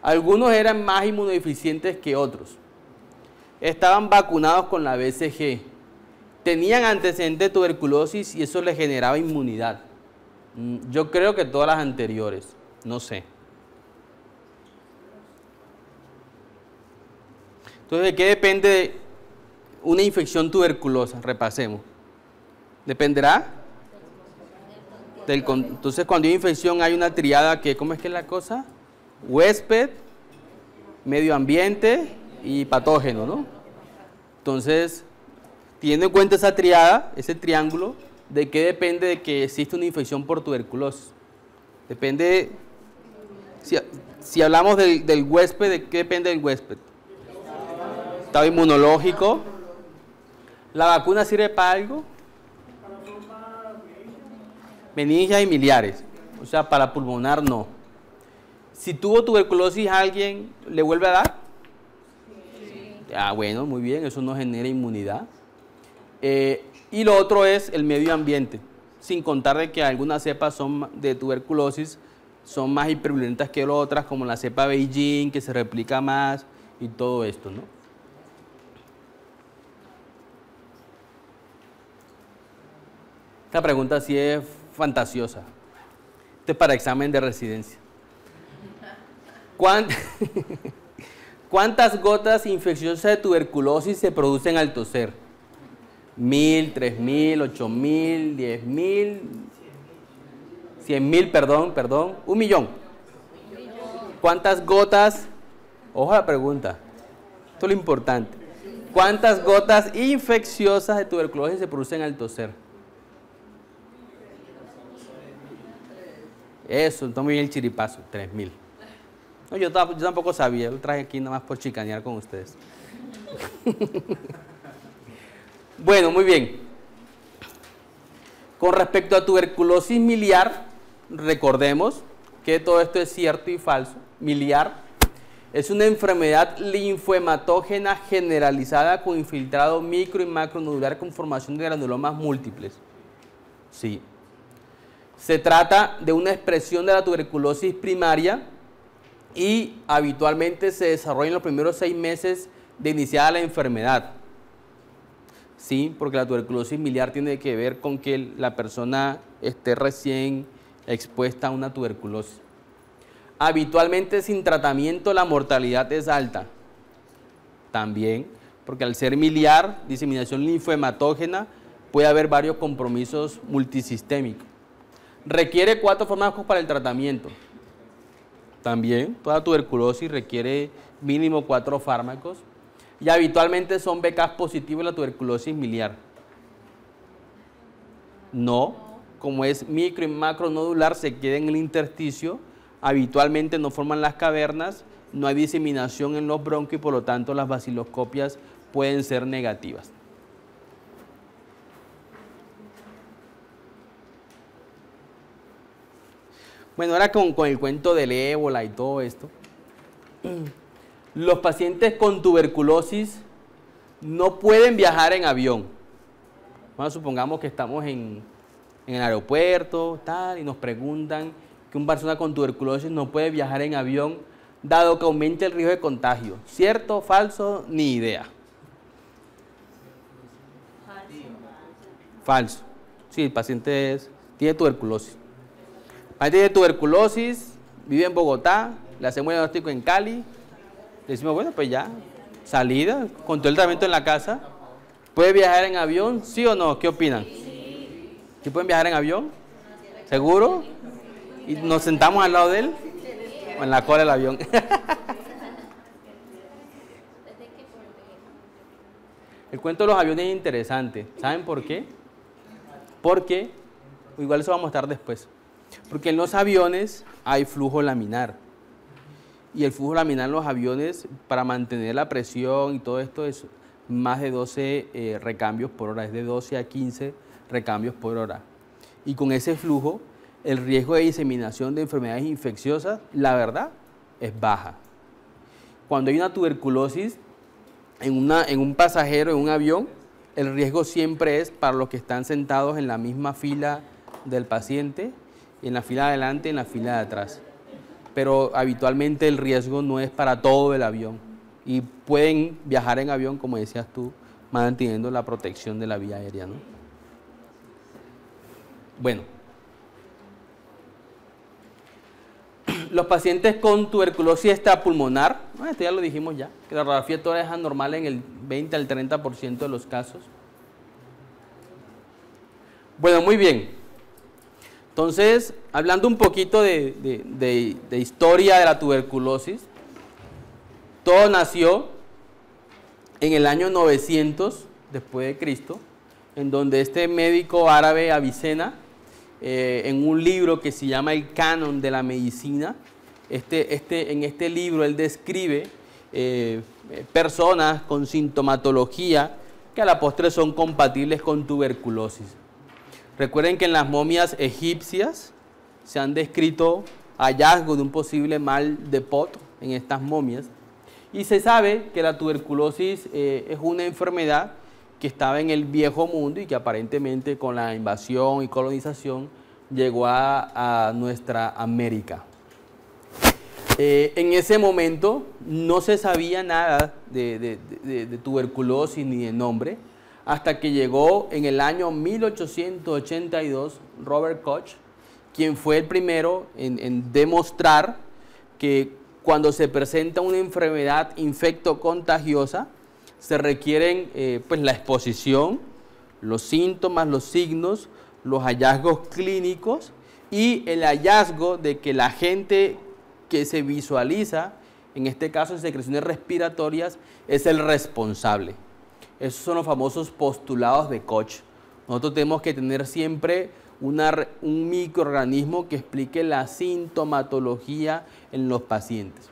S1: Algunos eran más inmunodeficientes que otros. Estaban vacunados con la BCG. Tenían antecedentes de tuberculosis y eso les generaba inmunidad. Yo creo que todas las anteriores, no sé. Entonces, ¿de qué depende una infección tuberculosa? Repasemos. ¿Dependerá? Entonces, cuando hay infección hay una triada que, ¿cómo es que es la cosa? Huésped, medio ambiente y patógeno, ¿no? Entonces, teniendo en cuenta esa triada, ese triángulo, ¿de qué depende de que existe una infección por tuberculosis? Depende, si hablamos del huésped, ¿de qué depende del huésped? Estado inmunológico. ¿La vacuna sirve para algo? Meningias y miliares. O sea, para pulmonar no. Si tuvo tuberculosis alguien, ¿le vuelve a dar? Sí. Ah, bueno, muy bien, eso no genera inmunidad. Y lo otro es el medio ambiente. Sin contar de que algunas cepas de tuberculosis son más hipervirulentas que otras, como la cepa Beijing, que se replica más y todo esto, ¿no? Esta pregunta sí es fantasiosa. Este es para examen de residencia. ¿Cuántas gotas infecciosas de tuberculosis se producen al toser? 1000, 3000, 8000, 10000, 100.000, perdón, 1.000.000. ¿Cuántas gotas? Ojo a la pregunta. Esto es lo importante. ¿Cuántas gotas infecciosas de tuberculosis se producen al toser? Eso, entonces muy bien el chiripazo, 3000. No, yo tampoco sabía, lo traje aquí nada más por chicanear con ustedes. Bueno, muy bien. Con respecto a tuberculosis miliar, recordemos que todo esto es cierto y falso. Miliar es una enfermedad linfohematógena generalizada con infiltrado micro y macronodular con formación de granulomas múltiples. Sí. Se trata de una expresión de la tuberculosis primaria y habitualmente se desarrolla en los primeros 6 meses de iniciada la enfermedad. Sí, porque la tuberculosis miliar tiene que ver con que la persona esté recién expuesta a una tuberculosis. Habitualmente sin tratamiento la mortalidad es alta. También, porque al ser miliar, diseminación linfohematógena, puede haber varios compromisos multisistémicos. Requiere 4 fármacos para el tratamiento. También, toda tuberculosis requiere mínimo 4 fármacos. Y habitualmente son BK positivos la tuberculosis miliar. No, como es micro y macronodular, se queda en el intersticio, habitualmente no forman las cavernas, no hay diseminación en los bronquios y por lo tanto las baciloscopias pueden ser negativas. Bueno, ahora con el cuento del ébola y todo esto. Los pacientes con tuberculosis no pueden viajar en avión. Bueno, supongamos que estamos en el aeropuerto tal, y nos preguntan que una persona con tuberculosis no puede viajar en avión dado que aumenta el riesgo de contagio. ¿Cierto, falso? Ni idea. Falso. Sí, el paciente tiene tuberculosis. El paciente tiene tuberculosis, vive en Bogotá, le hacemos el diagnóstico en Cali, le decimos, bueno, pues ya, salida, con todo el tratamiento en la casa. ¿Puede viajar en avión? ¿Sí o no? ¿Qué opinan? ¿Sí pueden viajar en avión? ¿Seguro? ¿Y nos sentamos al lado de él? ¿O en la cola del avión? El cuento de los aviones es interesante. ¿Saben por qué? Porque, igual eso va a mostrar después, porque en los aviones hay flujo laminar. Y el flujo laminar en los aviones, para mantener la presión y todo esto, es más de 12 recambios por hora, es de 12 a 15 recambios por hora. Y con ese flujo, el riesgo de diseminación de enfermedades infecciosas, la verdad, es baja. Cuando hay una tuberculosis en un pasajero, en un avión, el riesgo siempre es para los que están sentados en la misma fila del paciente, en la fila de adelante y en la fila de atrás. Pero habitualmente el riesgo no es para todo el avión y pueden viajar en avión, como decías tú, manteniendo la protección de la vía aérea, ¿no? Bueno, los pacientes con tuberculosis extrapulmonar, esto ya lo dijimos ya, que la radiografía torácica es anormal en el 20 al 30% de los casos. Bueno, muy bien. Entonces, hablando un poquito de historia de la tuberculosis, todo nació en el año 900 después de Cristo, en donde este médico árabe Avicena, en un libro que se llama El Canon de la Medicina, en este libro él describe personas con sintomatología que a la postre son compatibles con tuberculosis. Recuerden que en las momias egipcias se han descrito hallazgos de un posible mal de Pot en estas momias y se sabe que la tuberculosis es una enfermedad que estaba en el viejo mundo y que aparentemente con la invasión y colonización llegó a nuestra América. En ese momento no se sabía nada de tuberculosis ni de nombre, hasta que llegó en el año 1882 Robert Koch, quien fue el primero en demostrar que cuando se presenta una enfermedad infectocontagiosa, se requieren pues la exposición, los síntomas, los signos, los hallazgos clínicos y el hallazgo de que la gente que se visualiza, en este caso en secreciones respiratorias, es el responsable. Esos son los famosos postulados de Koch. Nosotros tenemos que tener siempre un microorganismo que explique la sintomatología en los pacientes.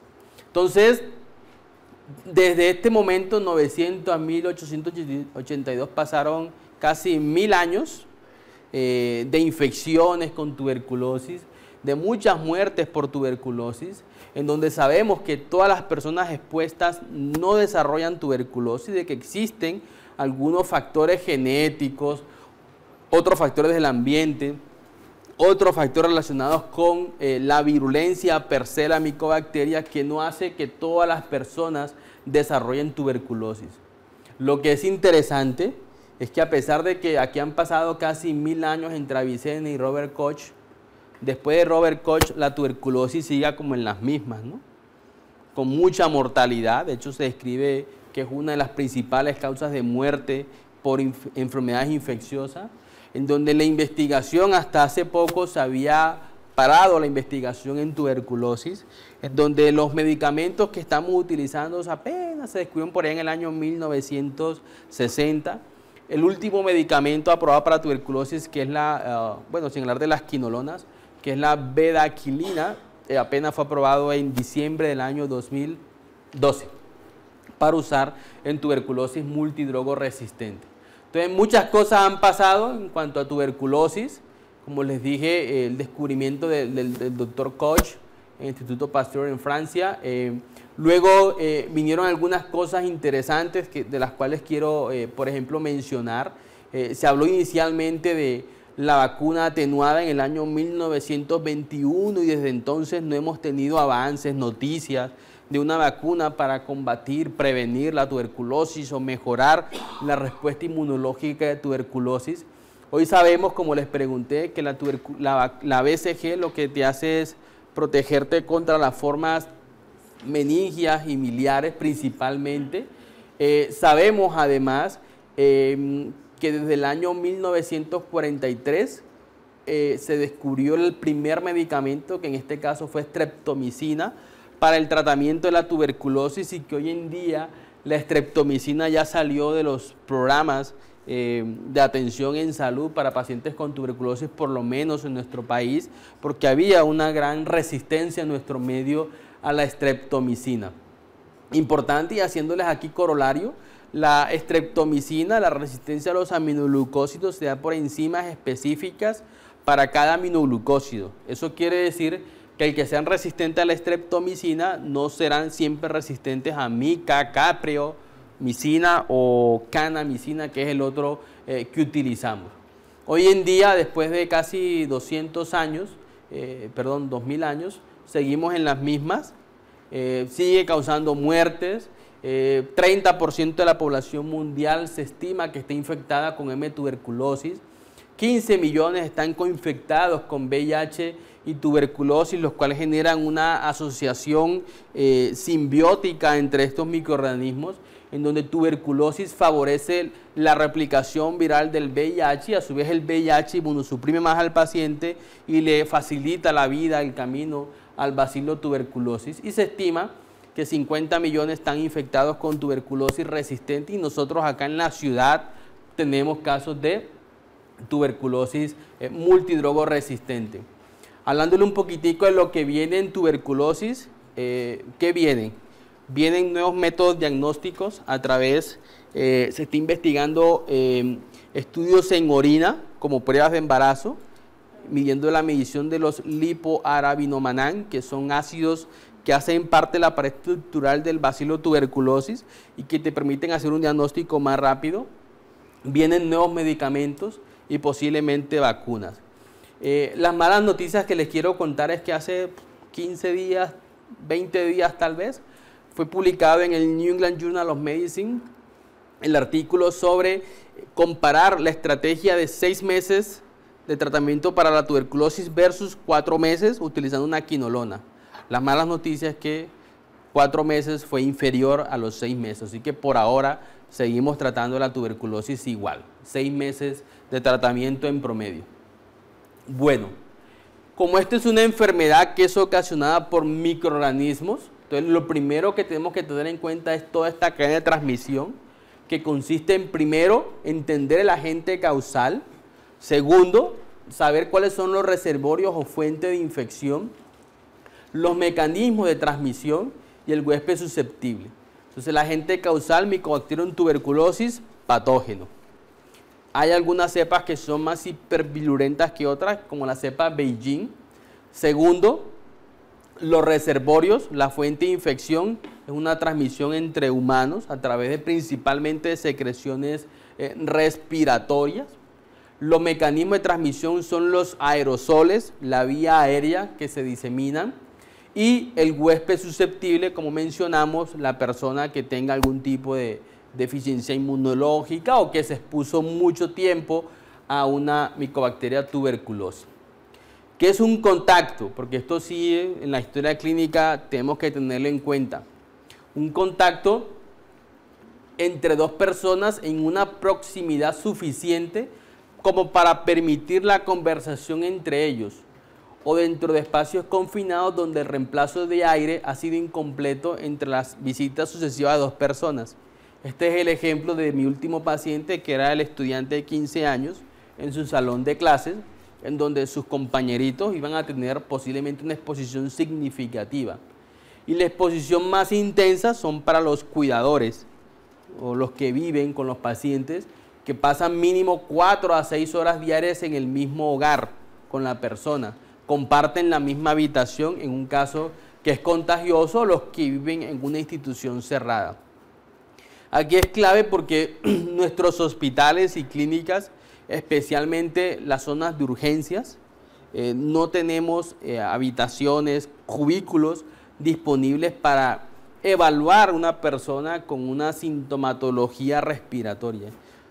S1: Entonces, desde este momento, 900 a 1882, pasaron casi 1000 años de infecciones con tuberculosis, de muchas muertes por tuberculosis, en donde sabemos que todas las personas expuestas no desarrollan tuberculosis, de que existen algunos factores genéticos, otros factores del ambiente, otros factores relacionados con la virulencia per se, la micobacteria, que no hace que todas las personas desarrollen tuberculosis. Lo que es interesante es que a pesar de que aquí han pasado casi 1000 años entre Avicena y Robert Koch, después de Robert Koch la tuberculosis sigue como en las mismas, ¿no? Con mucha mortalidad. De hecho se describe que es una de las principales causas de muerte por enfermedades infecciosas, en donde la investigación hasta hace poco se había parado la investigación en tuberculosis, en donde los medicamentos que estamos utilizando apenas se descubrieron por ahí en el año 1960. El último medicamento aprobado para tuberculosis, que es bueno, sin hablar de las quinolonas, que es la bedaquilina, apenas fue aprobado en diciembre del año 2012 para usar en tuberculosis multidrogo resistente. Entonces, muchas cosas han pasado en cuanto a tuberculosis. Como les dije, el descubrimiento del doctor Koch en el Instituto Pasteur en Francia. Luego vinieron algunas cosas interesantes de las cuales quiero, por ejemplo, mencionar. Se habló inicialmente de la vacuna atenuada en el año 1921 y desde entonces no hemos tenido avances, noticias de una vacuna para combatir, prevenir la tuberculosis o mejorar la respuesta inmunológica de tuberculosis. Hoy sabemos, como les pregunté, que la BCG lo que te hace es protegerte contra las formas meningias y miliares principalmente. Sabemos además que desde el año 1943 se descubrió el primer medicamento, que en este caso fue streptomicina, para el tratamiento de la tuberculosis y que hoy en día La streptomicina ya salió de los programas de atención en salud para pacientes con tuberculosis, por lo menos en nuestro país, porque había una gran resistencia en nuestro medio a la streptomicina. Importante, y haciéndoles aquí corolario, la streptomicina, la resistencia a los aminoglucósidos se da por enzimas específicas para cada aminoglucósido. Eso quiere decir que el que sean resistentes a la streptomicina no serán siempre resistentes a mica, capreomicina o canamicina, que es el otro que utilizamos. Hoy en día, después de casi 2000 años, seguimos en las mismas. Sigue causando muertes. 30% de la población mundial se estima que está infectada con M-tuberculosis. 15 millones están coinfectados con VIH y tuberculosis, los cuales generan una asociación simbiótica entre estos microorganismos, en donde tuberculosis favorece la replicación viral del VIH y a su vez el VIH inmunosuprime más al paciente y le facilita la vida, el camino al bacilo tuberculosis, y se estima que 50 millones están infectados con tuberculosis resistente, y nosotros acá en la ciudad tenemos casos de tuberculosis multidrogo resistente. Hablándole un poquitico de lo que viene en tuberculosis, ¿qué vienen? Vienen nuevos métodos diagnósticos a través, se está investigando estudios en orina como pruebas de embarazo, midiendo la medición de los lipoarabinomanán, que son ácidos que hacen parte de la pared estructural del bacilo tuberculosis y que te permiten hacer un diagnóstico más rápido. Vienen nuevos medicamentos y posiblemente vacunas. Las malas noticias que les quiero contar es que hace 15 días, 20 días tal vez, fue publicado en el New England Journal of Medicine el artículo sobre comparar la estrategia de 6 meses de tratamiento para la tuberculosis versus 4 meses utilizando una quinolona. Las malas noticias es que 4 meses fue inferior a los 6 meses, así que por ahora seguimos tratando la tuberculosis igual, 6 meses de tratamiento en promedio. Bueno, como esta es una enfermedad que es ocasionada por microorganismos, entonces lo primero que tenemos que tener en cuenta es toda esta cadena de transmisión, que consiste en, primero, entender el agente causal. Segundo, saber cuáles son los reservorios o fuentes de infección, los mecanismos de transmisión y el huésped susceptible. Entonces, el agente causal, Mycobacterium tuberculosis, patógeno. Hay algunas cepas que son más hipervirulentas que otras, como la cepa Beijing. Segundo, los reservorios, la fuente de infección, es una transmisión entre humanos a través de principalmente de secreciones respiratorias. Los mecanismos de transmisión son los aerosoles, la vía aérea que se diseminan, y el huésped susceptible, como mencionamos, la persona que tenga algún tipo de deficiencia inmunológica o que se expuso mucho tiempo a una micobacteria tuberculosis. ¿Qué es un contacto? Porque esto sí, en la historia clínica tenemos que tenerlo en cuenta. Un contacto entre dos personas en una proximidad suficiente como para permitir la conversación entre ellos, o dentro de espacios confinados donde el reemplazo de aire ha sido incompleto entre las visitas sucesivas de dos personas. Este es el ejemplo de mi último paciente, que era el estudiante de 15 años en su salón de clases, en donde sus compañeritos iban a tener posiblemente una exposición significativa. Y la exposición más intensa son para los cuidadores o los que viven con los pacientes, que pasan mínimo 4 a 6 horas diarias en el mismo hogar con la persona. Comparten la misma habitación en un caso que es contagioso, los que viven en una institución cerrada. Aquí es clave porque nuestros hospitales y clínicas, especialmente las zonas de urgencias, no tenemos habitaciones, cubículos disponibles para evaluar una persona con una sintomatología respiratoria.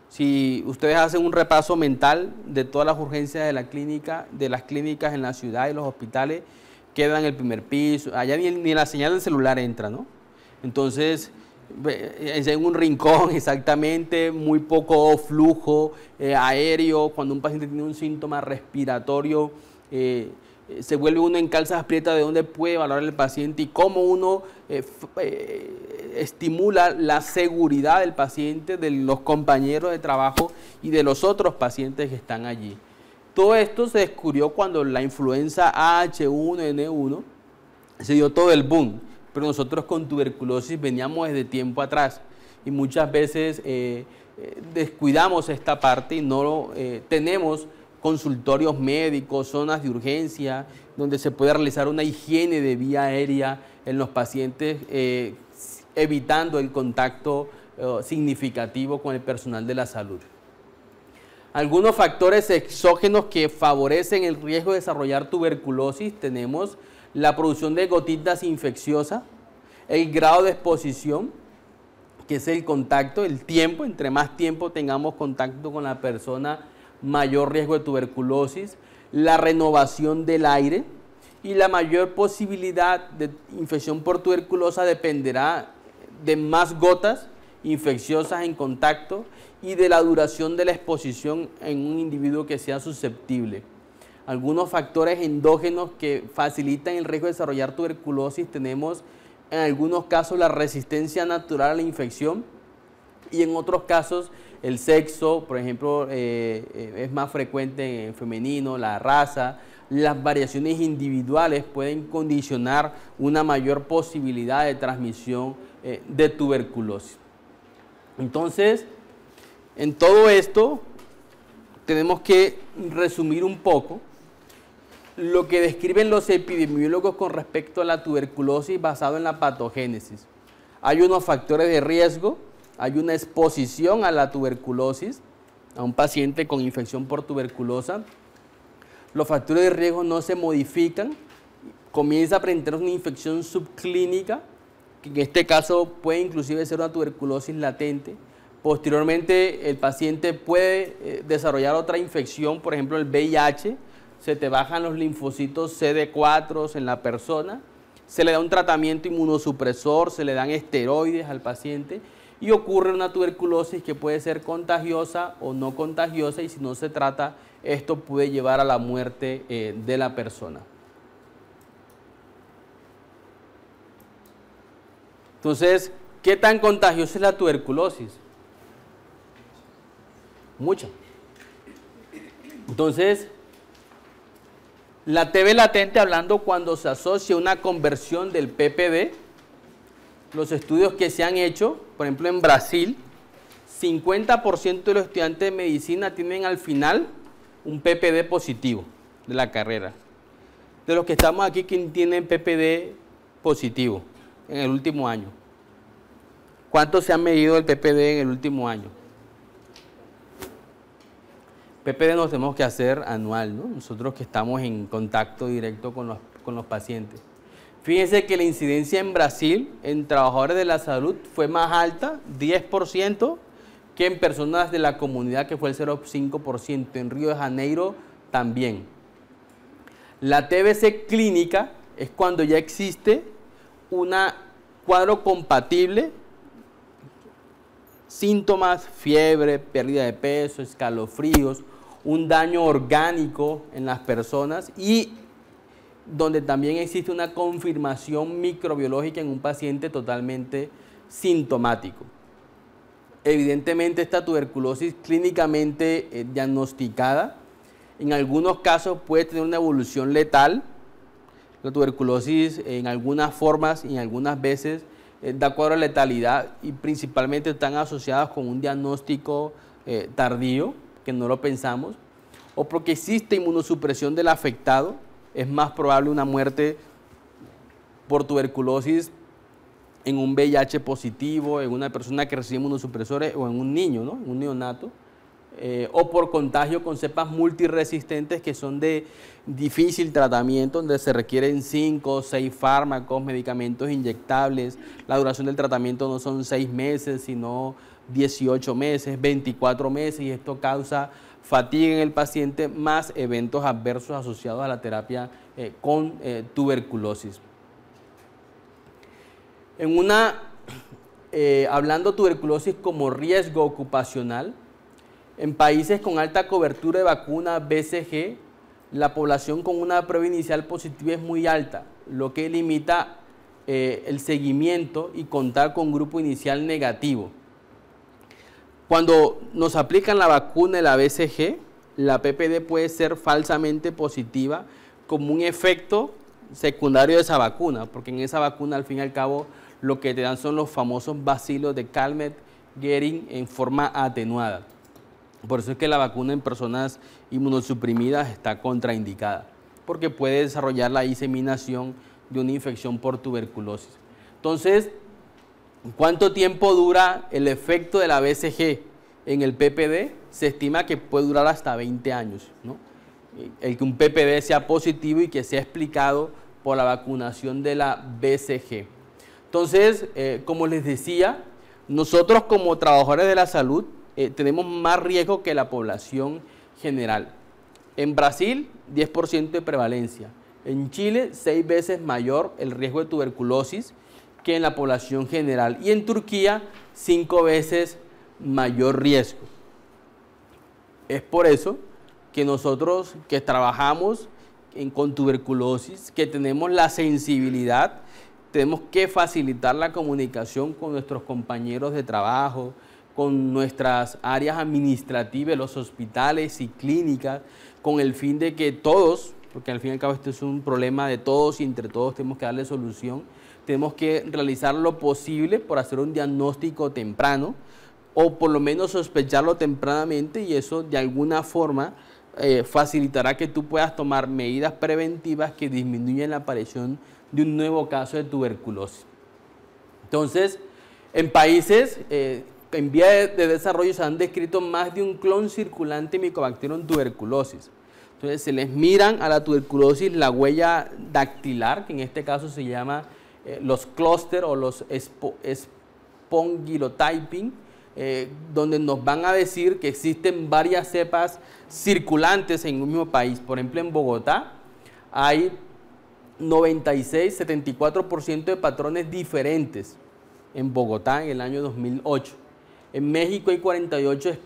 S1: Si ustedes hacen un repaso mental de todas las urgencias de la clínica, de las clínicas en la ciudad y los hospitales, quedan en el primer piso, allá ni la señal del celular entra, ¿no? Entonces, en un rincón exactamente, muy poco flujo aéreo. Cuando un paciente tiene un síntoma respiratorio se vuelve uno en calzas aprietas de dónde puede valorar el paciente y cómo uno estimula la seguridad del paciente, de los compañeros de trabajo y de los otros pacientes que están allí. Todo esto se descubrió cuando la influenza H1N1 se dio todo el boom, pero nosotros con tuberculosis veníamos desde tiempo atrás y muchas veces descuidamos esta parte y no tenemos consultorios médicos, zonas de urgencia, donde se puede realizar una higiene de vía aérea en los pacientes, evitando el contacto significativo con el personal de la salud. Algunos factores exógenos que favorecen el riesgo de desarrollar tuberculosis tenemos la producción de gotitas infecciosas, el grado de exposición, que es el contacto, el tiempo, entre más tiempo tengamos contacto con la persona, mayor riesgo de tuberculosis, la renovación del aire y la mayor posibilidad de infección por tuberculosa dependerá de más gotas infecciosas en contacto y de la duración de la exposición en un individuo que sea susceptible. Algunos factores endógenos que facilitan el riesgo de desarrollar tuberculosis tenemos en algunos casos la resistencia natural a la infección y en otros casos el sexo, por ejemplo, es más frecuente en femenino, la raza, las variaciones individuales pueden condicionar una mayor posibilidad de transmisión de tuberculosis. Entonces, en todo esto tenemos que resumir un poco lo que describen los epidemiólogos con respecto a la tuberculosis basado en la patogénesis. Hay unos factores de riesgo, hay una exposición a la tuberculosis, a un paciente con infección por tuberculosa. Los factores de riesgo no se modifican, comienza a presentar una infección subclínica, que en este caso puede inclusive ser una tuberculosis latente. Posteriormente el paciente puede desarrollar otra infección, por ejemplo el VIH, se te bajan los linfocitos CD4 en la persona, se le da un tratamiento inmunosupresor, se le dan esteroides al paciente y ocurre una tuberculosis que puede ser contagiosa o no contagiosa y si no se trata, esto puede llevar a la muerte de la persona. Entonces, ¿qué tan contagiosa es la tuberculosis? Mucha. Entonces, la TB latente, hablando cuando se asocia una conversión del PPD, los estudios que se han hecho, por ejemplo en Brasil, 50% de los estudiantes de medicina tienen al final un PPD positivo de la carrera. De los que estamos aquí, ¿quién tiene PPD positivo en el último año? ¿Cuánto se ha medido el PPD en el último año? PPD nos tenemos que hacer anual, ¿no? Nosotros que estamos en contacto directo con los pacientes. Fíjense que la incidencia en Brasil en trabajadores de la salud fue más alta, 10%, que en personas de la comunidad, que fue el 0,5%. En Río de Janeiro también. La TBC clínica es cuando ya existe un cuadro compatible, síntomas, fiebre, pérdida de peso, escalofríos, un daño orgánico en las personas y donde también existe una confirmación microbiológica en un paciente totalmente sintomático. Evidentemente esta tuberculosis clínicamente diagnosticada, en algunos casos puede tener una evolución letal. La tuberculosis en algunas formas y en algunas veces da cuadro de letalidad y principalmente están asociadas con un diagnóstico tardío, que no lo pensamos, o porque existe inmunosupresión del afectado, es más probable una muerte por tuberculosis en un VIH positivo, en una persona que recibe inmunosupresores o en un niño, ¿no? Un neonato, o por contagio con cepas multiresistentes que son de difícil tratamiento, donde se requieren 5 o 6 fármacos, medicamentos inyectables. La duración del tratamiento no son 6 meses, sino 18 meses, 24 meses, y esto causa fatiga en el paciente más eventos adversos asociados a la terapia con tuberculosis. Hablando tuberculosis como riesgo ocupacional, en países con alta cobertura de vacuna BCG, la población con una prueba inicial positiva es muy alta, lo que limita el seguimiento y contar con un grupo inicial negativo. Cuando nos aplican la vacuna de la BCG, la PPD puede ser falsamente positiva como un efecto secundario de esa vacuna, porque en esa vacuna al fin y al cabo lo que te dan son los famosos bacilos de Calmette-Guerin en forma atenuada. Por eso es que la vacuna en personas inmunosuprimidas está contraindicada, porque puede desarrollar la diseminación de una infección por tuberculosis. Entonces, ¿cuánto tiempo dura el efecto de la BCG en el PPD? Se estima que puede durar hasta 20 años, ¿no? El que un PPD sea positivo y que sea explicado por la vacunación de la BCG. Entonces, como les decía, nosotros como trabajadores de la salud tenemos más riesgo que la población general. En Brasil, 10% de prevalencia. En Chile, 6 veces mayor el riesgo de tuberculosis que en la población general. Y en Turquía, 5 veces mayor riesgo. Es por eso que nosotros que trabajamos con tuberculosis, que tenemos la sensibilidad, tenemos que facilitar la comunicación con nuestros compañeros de trabajo, con nuestras áreas administrativas, los hospitales y clínicas, con el fin de que todos, porque al fin y al cabo este es un problema de todos y entre todos tenemos que darle solución, tenemos que realizar lo posible por hacer un diagnóstico temprano o por lo menos sospecharlo tempranamente, y eso de alguna forma facilitará que tú puedas tomar medidas preventivas que disminuyan la aparición de un nuevo caso de tuberculosis. Entonces, en países en vía de desarrollo se han descrito más de un clon circulante de Mycobacterium tuberculosis. Entonces, se les miran a la tuberculosis la huella dactilar, que en este caso se llama los clúster o los spongylotyping, donde nos van a decir que existen varias cepas circulantes en un mismo país. Por ejemplo, en Bogotá hay 96-74% de patrones diferentes en Bogotá en el año 2008. En México hay 48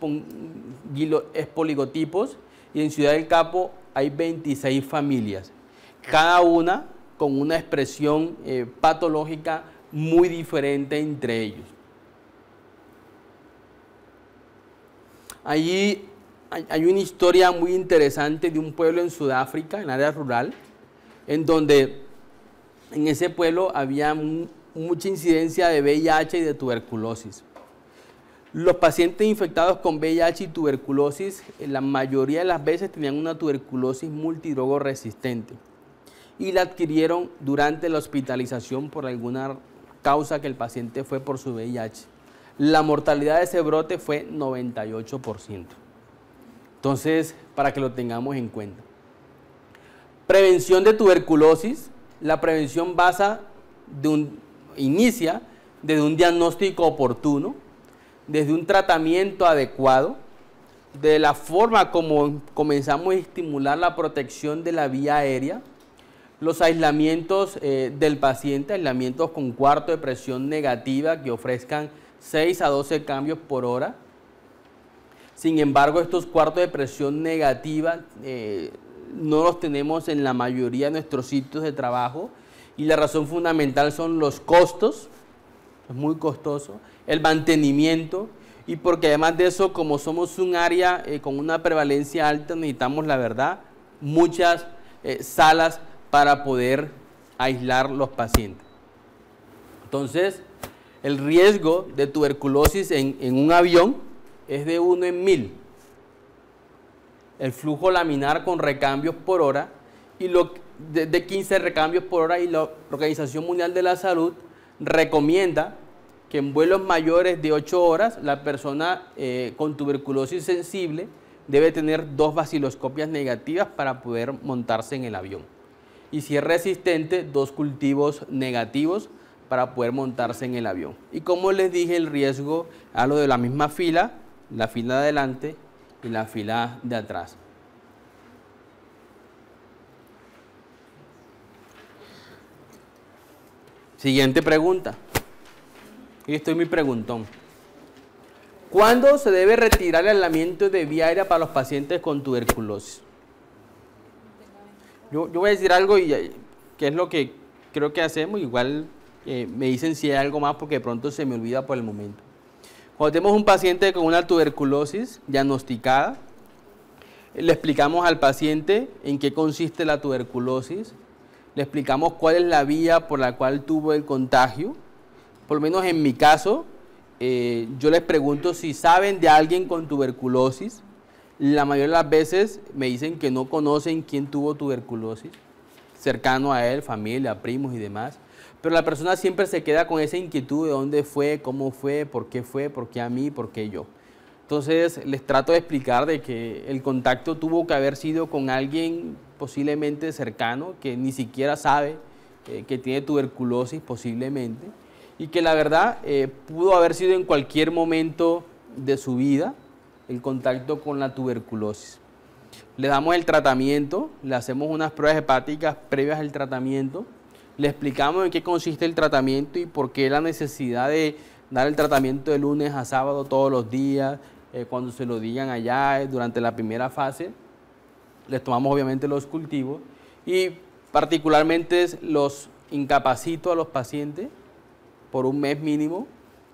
S1: espoligotipos y en Ciudad del Capo hay 26 familias, cada una con una expresión patológica muy diferente entre ellos. Allí hay una historia muy interesante de un pueblo en Sudáfrica, en el área rural, en donde en ese pueblo había mucha incidencia de VIH y de tuberculosis. Los pacientes infectados con VIH y tuberculosis, la mayoría de las veces tenían una tuberculosis multidrogo resistente y la adquirieron durante la hospitalización por alguna causa que el paciente fue por su VIH. La mortalidad de ese brote fue 98%. Entonces, para que lo tengamos en cuenta. Prevención de tuberculosis. La prevención inicia desde un diagnóstico oportuno, desde un tratamiento adecuado, de la forma como comenzamos a estimular la protección de la vía aérea, los aislamientos del paciente, aislamientos con cuarto de presión negativa que ofrezcan 6 a 12 cambios por hora. Sin embargo, estos cuartos de presión negativa no los tenemos en la mayoría de nuestros sitios de trabajo, y la razón fundamental son los costos, es muy costoso, el mantenimiento, y porque además de eso, como somos un área con una prevalencia alta, necesitamos, la verdad, muchas salas para poder aislar los pacientes. Entonces, el riesgo de tuberculosis en un avión es de 1 en 1000. El flujo laminar con recambios por hora y de 15 recambios por hora, y la Organización Mundial de la Salud recomienda que en vuelos mayores de 8 horas la persona con tuberculosis sensible debe tener 2 baciloscopias negativas para poder montarse en el avión. Y si es resistente, 2 cultivos negativos para poder montarse en el avión. Y como les dije, el riesgo a lo de la misma fila, la fila de adelante y la fila de atrás. Siguiente pregunta. Y estoy muy preguntón. ¿Cuándo se debe retirar el aislamiento de vía aérea para los pacientes con tuberculosis? Yo voy a decir algo que es lo que creo que hacemos, igual me dicen si hay algo más porque de pronto se me olvida por el momento. Cuando tenemos un paciente con una tuberculosis diagnosticada, le explicamos al paciente en qué consiste la tuberculosis, le explicamos cuál es la vía por la cual tuvo el contagio. Por lo menos en mi caso, yo les pregunto si saben de alguien con tuberculosis. La mayoría de las veces me dicen que no conocen quién tuvo tuberculosis, cercano a él, familia, primos y demás. Pero la persona siempre se queda con esa inquietud de dónde fue, cómo fue, por qué a mí, por qué yo. Entonces les trato de explicar de que el contacto tuvo que haber sido con alguien posiblemente cercano, que ni siquiera sabe que tiene tuberculosis posiblemente, y que la verdad pudo haber sido en cualquier momento de su vida el contacto con la tuberculosis. Le damos el tratamiento, le hacemos unas pruebas hepáticas previas al tratamiento, le explicamos en qué consiste el tratamiento y por qué la necesidad de dar el tratamiento de lunes a sábado todos los días, cuando se lo digan allá durante la primera fase. Les tomamos obviamente los cultivos y particularmente los incapacito a los pacientes por un mes mínimo.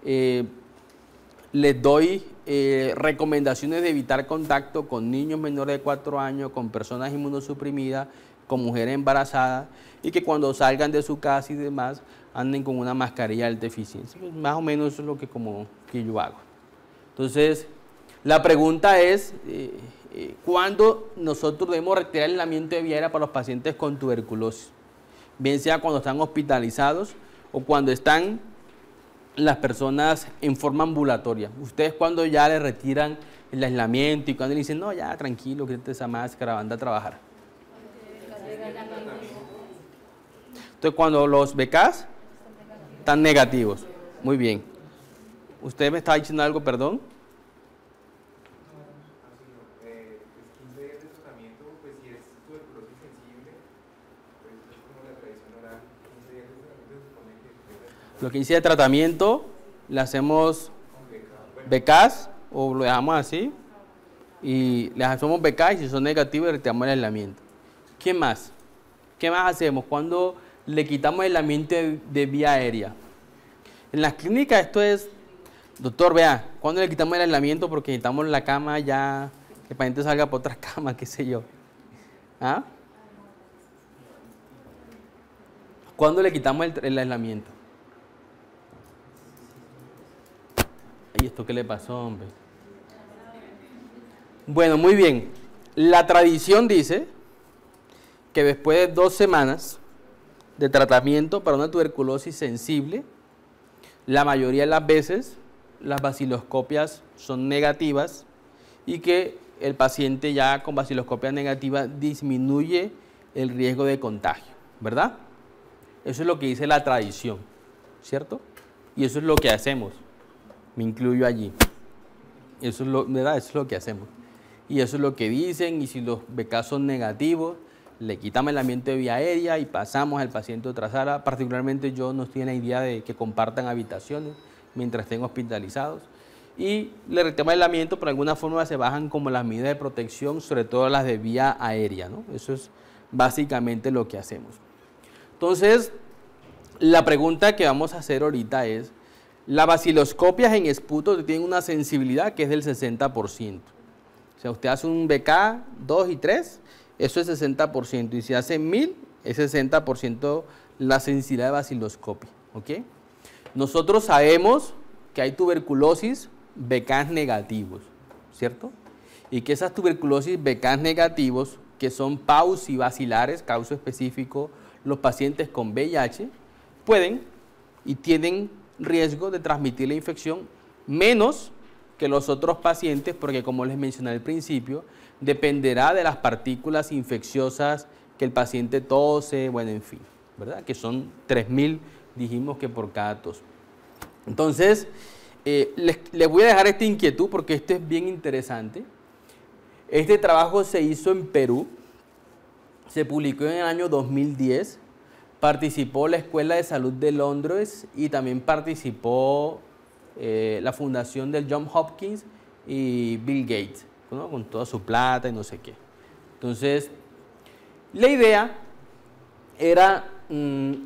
S1: Les doy recomendaciones de evitar contacto con niños menores de 4 años, con personas inmunosuprimidas, con mujeres embarazadas y que cuando salgan de su casa y demás anden con una mascarilla de alta eficiencia. Pues más o menos eso es lo que yo hago. Entonces, la pregunta es, ¿cuándo nosotros debemos retirar el aislamiento de vía aérea para los pacientes con tuberculosis? Bien sea cuando están hospitalizados o cuando están las personas en forma ambulatoria. Ustedes cuando ya le retiran el aislamiento y cuando le dicen, no, ya tranquilo, quítate esa máscara, anda a trabajar. Entonces cuando los BKs están negativos. Muy bien. ¿Usted me estaba diciendo algo, perdón? Lo que dice de tratamiento, le hacemos BKs o lo dejamos así y les hacemos BKs y si son negativos le retiramos el aislamiento. ¿Qué más? ¿Qué más hacemos cuando le quitamos el aislamiento de vía aérea? En las clínicas esto es, doctor, vea, cuando le quitamos el aislamiento porque necesitamos la cama ya, que el paciente salga por otra cama, qué sé yo. ¿Ah? ¿Cuándo le quitamos el aislamiento? ¿Y esto qué le pasó, hombre? Bueno, muy bien. La tradición dice que después de 2 semanas de tratamiento para una tuberculosis sensible, la mayoría de las veces las baciloscopias son negativas y que el paciente ya con baciloscopia negativa disminuye el riesgo de contagio, ¿verdad? Eso es lo que dice la tradición, ¿cierto? Y eso es lo que hacemos. Me incluyo allí. Eso es ¿verdad? Eso es lo que hacemos. Y eso es lo que dicen, y si los BK son negativos, le quitamos el aislamiento de vía aérea y pasamos al paciente a otra sala. Particularmente yo no estoy en la idea de que compartan habitaciones mientras estén hospitalizados. Y le retiramos el aislamiento, pero de alguna forma se bajan como las medidas de protección, sobre todo las de vía aérea, ¿no? Eso es básicamente lo que hacemos. Entonces, la pregunta que vamos a hacer ahorita es, las baciloscopias en esputo tienen una sensibilidad que es del 60%. O sea, usted hace un BK 2 y 3, eso es 60%. Y si hace 1000, es 60% la sensibilidad de baciloscopia. ¿Ok? Nosotros sabemos que hay tuberculosis BK negativos, ¿cierto? Y que esas tuberculosis BK negativos, que son paucibacilares, causa específico, los pacientes con VIH, pueden y tienen riesgo de transmitir la infección menos que los otros pacientes, porque como les mencioné al principio, dependerá de las partículas infecciosas que el paciente tose, bueno, en fin, ¿verdad? Que son 3000, dijimos que por cada tos. Entonces, les voy a dejar esta inquietud porque esto es bien interesante. Este trabajo se hizo en Perú, se publicó en el año 2010, participó la Escuela de Salud de Londres y también participó la fundación del Johns Hopkins y Bill Gates, ¿no? Con toda su plata y no sé qué. Entonces, La idea era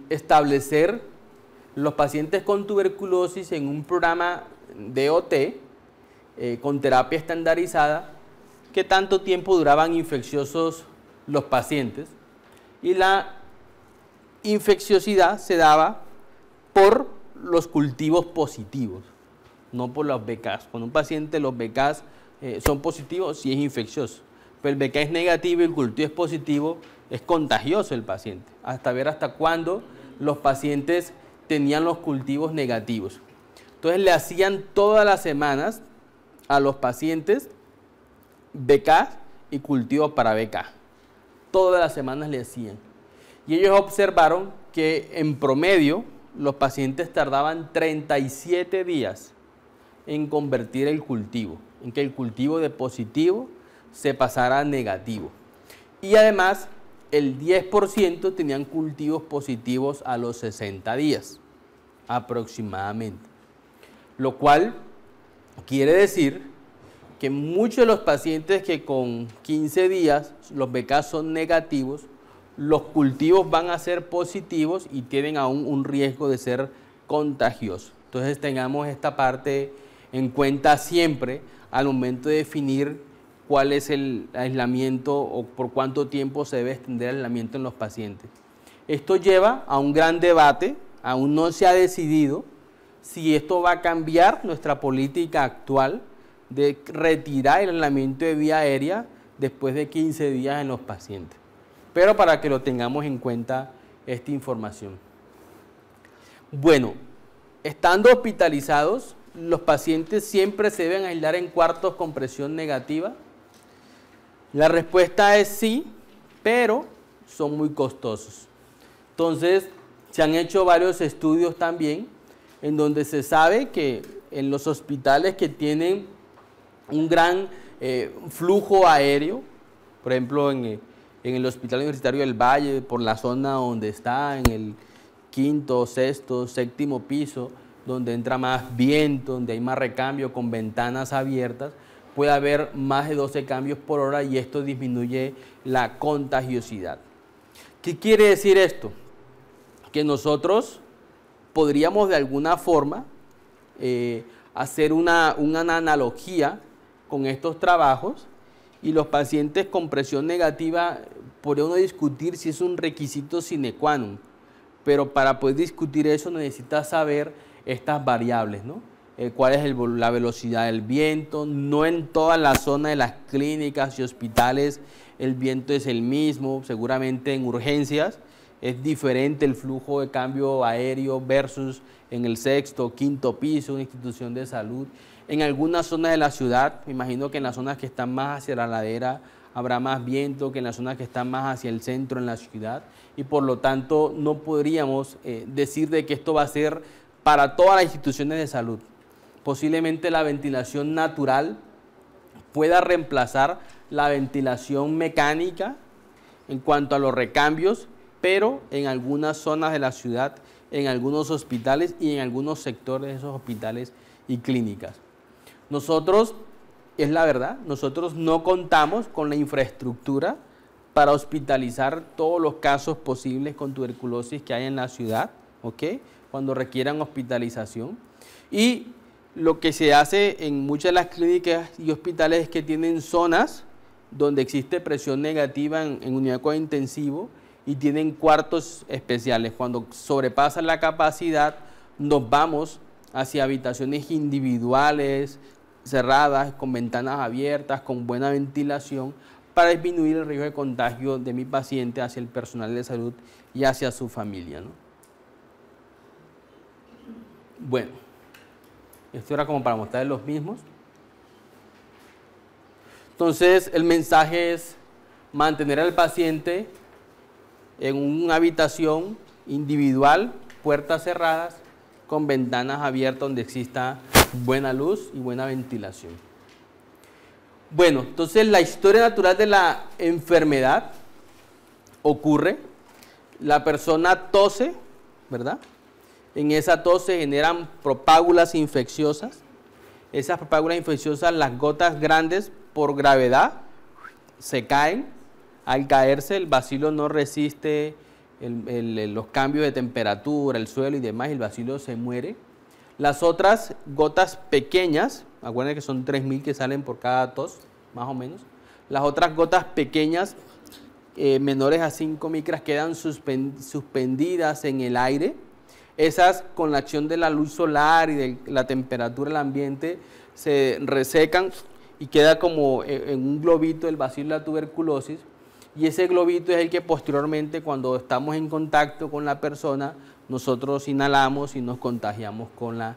S1: establecer los pacientes con tuberculosis en un programa DOT con terapia estandarizada, qué tanto tiempo duraban infecciosos los pacientes, y la infecciosidad se daba por los cultivos positivos, no por los BKs. Cuando un paciente los BKs son positivos, sí es infeccioso, pero el BK es negativo y el cultivo es positivo, es contagioso el paciente, hasta ver hasta cuándo los pacientes tenían los cultivos negativos. Entonces le hacían todas las semanas a los pacientes BK y cultivos para BK. Todas las semanas le hacían. Y ellos observaron que en promedio los pacientes tardaban 37 días en convertir el cultivo, en que el cultivo de positivo se pasara a negativo. Y además el 10% tenían cultivos positivos a los 60 días aproximadamente. Lo cual quiere decir que muchos de los pacientes que con 15 días los BK son negativos, los cultivos van a ser positivos y tienen aún un riesgo de ser contagiosos. Entonces tengamos esta parte en cuenta siempre al momento de definir cuál es el aislamiento o por cuánto tiempo se debe extender el aislamiento en los pacientes. Esto lleva a un gran debate, aún no se ha decidido si esto va a cambiar nuestra política actual de retirar el aislamiento de vía aérea después de 15 días en los pacientes. Pero para que lo tengamos en cuenta esta información. Bueno, estando hospitalizados, los pacientes siempre se deben aislar en cuartos con presión negativa. La respuesta es sí, pero son muy costosos. Entonces, se han hecho varios estudios también en donde se sabe que en los hospitales que tienen un gran flujo aéreo, por ejemplo en el Hospital Universitario del Valle, por la zona donde está, en el 5º, 6º, 7º piso, donde entra más viento, donde hay más recambio con ventanas abiertas, puede haber más de 12 cambios por hora y esto disminuye la contagiosidad. ¿Qué quiere decir esto? Que nosotros podríamos de alguna forma hacer una analogía con estos trabajos y los pacientes con presión negativa podría uno discutir si es un requisito sine qua non, pero para poder discutir eso necesita saber estas variables, ¿no? Cuál es la velocidad del viento. No en toda la zona de las clínicas y hospitales el viento es el mismo, seguramente en urgencias es diferente el flujo de cambio aéreo versus en el 6º o 5º piso, una institución de salud. En algunas zonas de la ciudad, me imagino que en las zonas que están más hacia la ladera habrá más viento que en las zonas que están más hacia el centro en la ciudad y por lo tanto no podríamos decir de que esto va a ser para todas las instituciones de salud. Posiblemente la ventilación natural pueda reemplazar la ventilación mecánica en cuanto a los recambios, pero en algunas zonas de la ciudad, en algunos hospitales y en algunos sectores de esos hospitales y clínicas. Nosotros, es la verdad, nosotros no contamos con la infraestructura para hospitalizar todos los casos posibles con tuberculosis que hay en la ciudad, ¿ok? Cuando requieran hospitalización. Y lo que se hace en muchas de las clínicas y hospitales es que tienen zonas donde existe presión negativa en unidad de cuidado intensivo y tienen cuartos especiales. Cuando sobrepasan la capacidad, nos vamos hacia habitaciones individuales, cerradas, con ventanas abiertas, con buena ventilación, para disminuir el riesgo de contagio de mi paciente hacia el personal de salud y hacia su familia, ¿no? Bueno, esto era como para mostrarles los mismos. Entonces, el mensaje es mantener al paciente en una habitación individual, puertas cerradas, con ventanas abiertas donde exista buena luz y buena ventilación. Bueno, entonces la historia natural de la enfermedad ocurre, la persona tose, ¿verdad? En esa tos se generan propágulas infecciosas. Esas propágulas infecciosas, las gotas grandes por gravedad, se caen al caerse el bacilo no resiste los cambios de temperatura, el suelo y demás, y el bacilo se muere. Las otras gotas pequeñas, acuérdense que son 3.000 que salen por cada tos, más o menos. Las otras gotas pequeñas, menores a 5 micras, quedan suspendidas en el aire. Esas, con la acción de la luz solar y de la temperatura del ambiente, se resecan y queda como en un globito el bacilo de la tuberculosis. Y ese globito es el que posteriormente, cuando estamos en contacto con la persona, nosotros inhalamos y nos contagiamos con la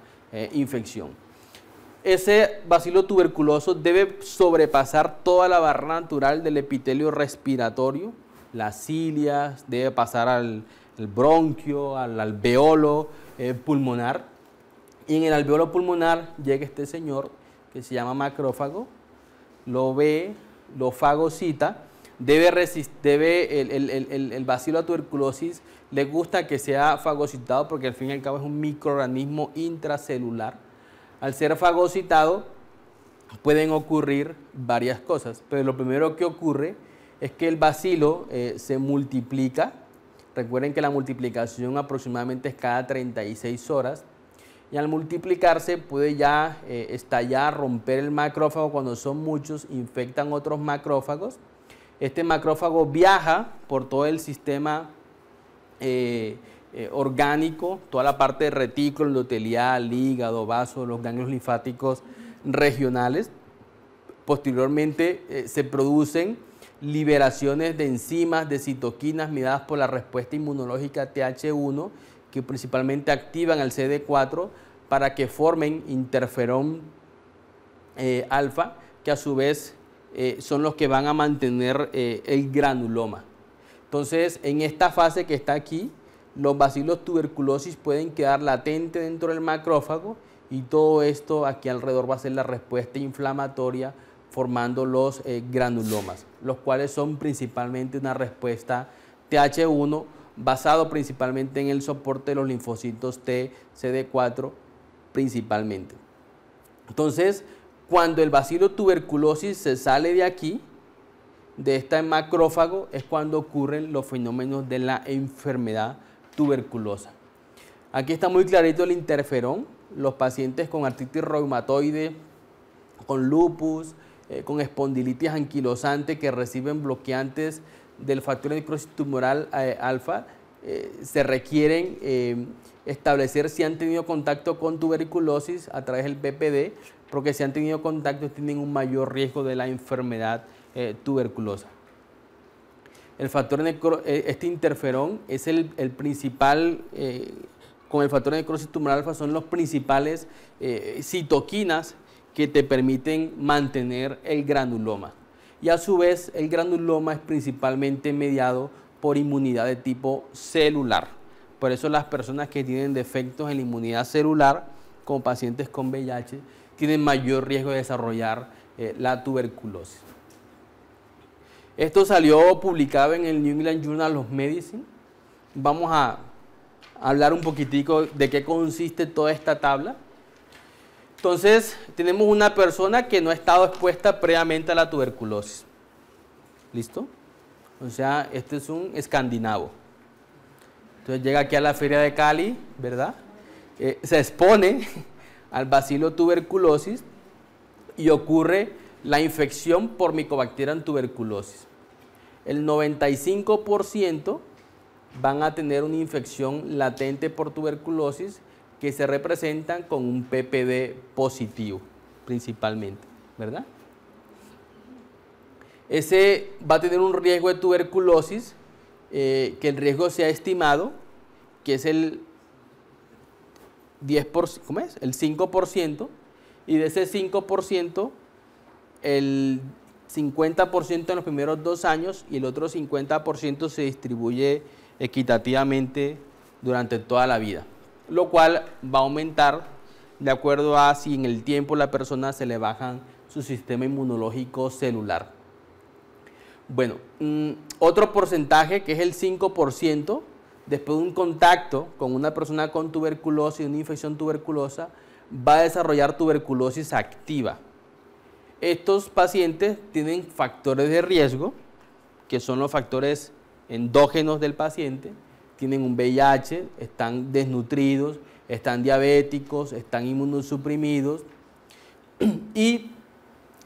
S1: infección. Ese bacilo tuberculoso debe sobrepasar toda la barrera natural del epitelio respiratorio, las cilias, debe pasar al bronquio, al alveolo pulmonar. Y en el alveolo pulmonar llega este señor que se llama macrófago, lo ve, lo fagocita. El bacilo de la tuberculosis le gusta que sea fagocitado porque al fin y al cabo es un microorganismo intracelular. Al ser fagocitado pueden ocurrir varias cosas, pero lo primero que ocurre es que el bacilo se multiplica. Recuerden que la multiplicación aproximadamente es cada 36 horas. Y al multiplicarse puede ya estallar, romper el macrófago. Cuando son muchos, infectan otros macrófagos. Este macrófago viaja por todo el sistema orgánico, toda la parte de retículo, endotelial, hígado, vaso, los ganglios linfáticos regionales. Posteriormente se producen liberaciones de enzimas, de citoquinas mediadas por la respuesta inmunológica TH1, que principalmente activan el CD4 para que formen interferón alfa, que a su vez son los que van a mantener el granuloma. Entonces, en esta fase que está aquí, los bacilos tuberculosis pueden quedar latentes dentro del macrófago y todo esto aquí alrededor va a ser la respuesta inflamatoria formando los granulomas, los cuales son principalmente una respuesta TH1 basado principalmente en el soporte de los linfocitos T, CD4 principalmente. Entonces, cuando el bacilo tuberculosis se sale de aquí, de este macrófago, es cuando ocurren los fenómenos de la enfermedad tuberculosa. Aquí está muy clarito el interferón. Los pacientes con artritis reumatoide, con lupus, con espondilitis anquilosante que reciben bloqueantes del factor de necrosis tumoral alfa, se requieren establecer si han tenido contacto con tuberculosis a través del PPD, porque si han tenido contacto tienen un mayor riesgo de la enfermedad tuberculosa. El factor este interferón es el principal, con el factor de necrosis tumoral alfa son los principales citoquinas que te permiten mantener el granuloma. Y a su vez el granuloma es principalmente mediado por inmunidad de tipo celular. Por eso las personas que tienen defectos en la inmunidad celular, como pacientes con VIH, tienen mayor riesgo de desarrollar la tuberculosis. Esto salió publicado en el New England Journal of Medicine. Vamos a hablar un poquitico de qué consiste toda esta tabla. Entonces, tenemos una persona que no ha estado expuesta previamente a la tuberculosis. ¿Listo? O sea, este es un escandinavo. Entonces llega aquí a la feria de Cali, ¿verdad? Se expone al bacilo tuberculosis y ocurre la infección por Mycobacterium tuberculosis. El 95% van a tener una infección latente por tuberculosis que se representan con un PPD positivo, principalmente, ¿verdad? Ese va a tener un riesgo de tuberculosis, que el riesgo se ha estimado, que es el 10%, ¿cómo es? El 5%, y de ese 5%, el 50% en los primeros 2 años y el otro 50% se distribuye equitativamente durante toda la vida, lo cual va a aumentar de acuerdo a si en el tiempo la persona se le baja su sistema inmunológico celular. Bueno, otro porcentaje que es el 5%, después de un contacto con una persona con tuberculosis, una infección tuberculosa, va a desarrollar tuberculosis activa. Estos pacientes tienen factores de riesgo que son los factores endógenos del paciente, tienen un VIH, están desnutridos, están diabéticos, están inmunosuprimidos y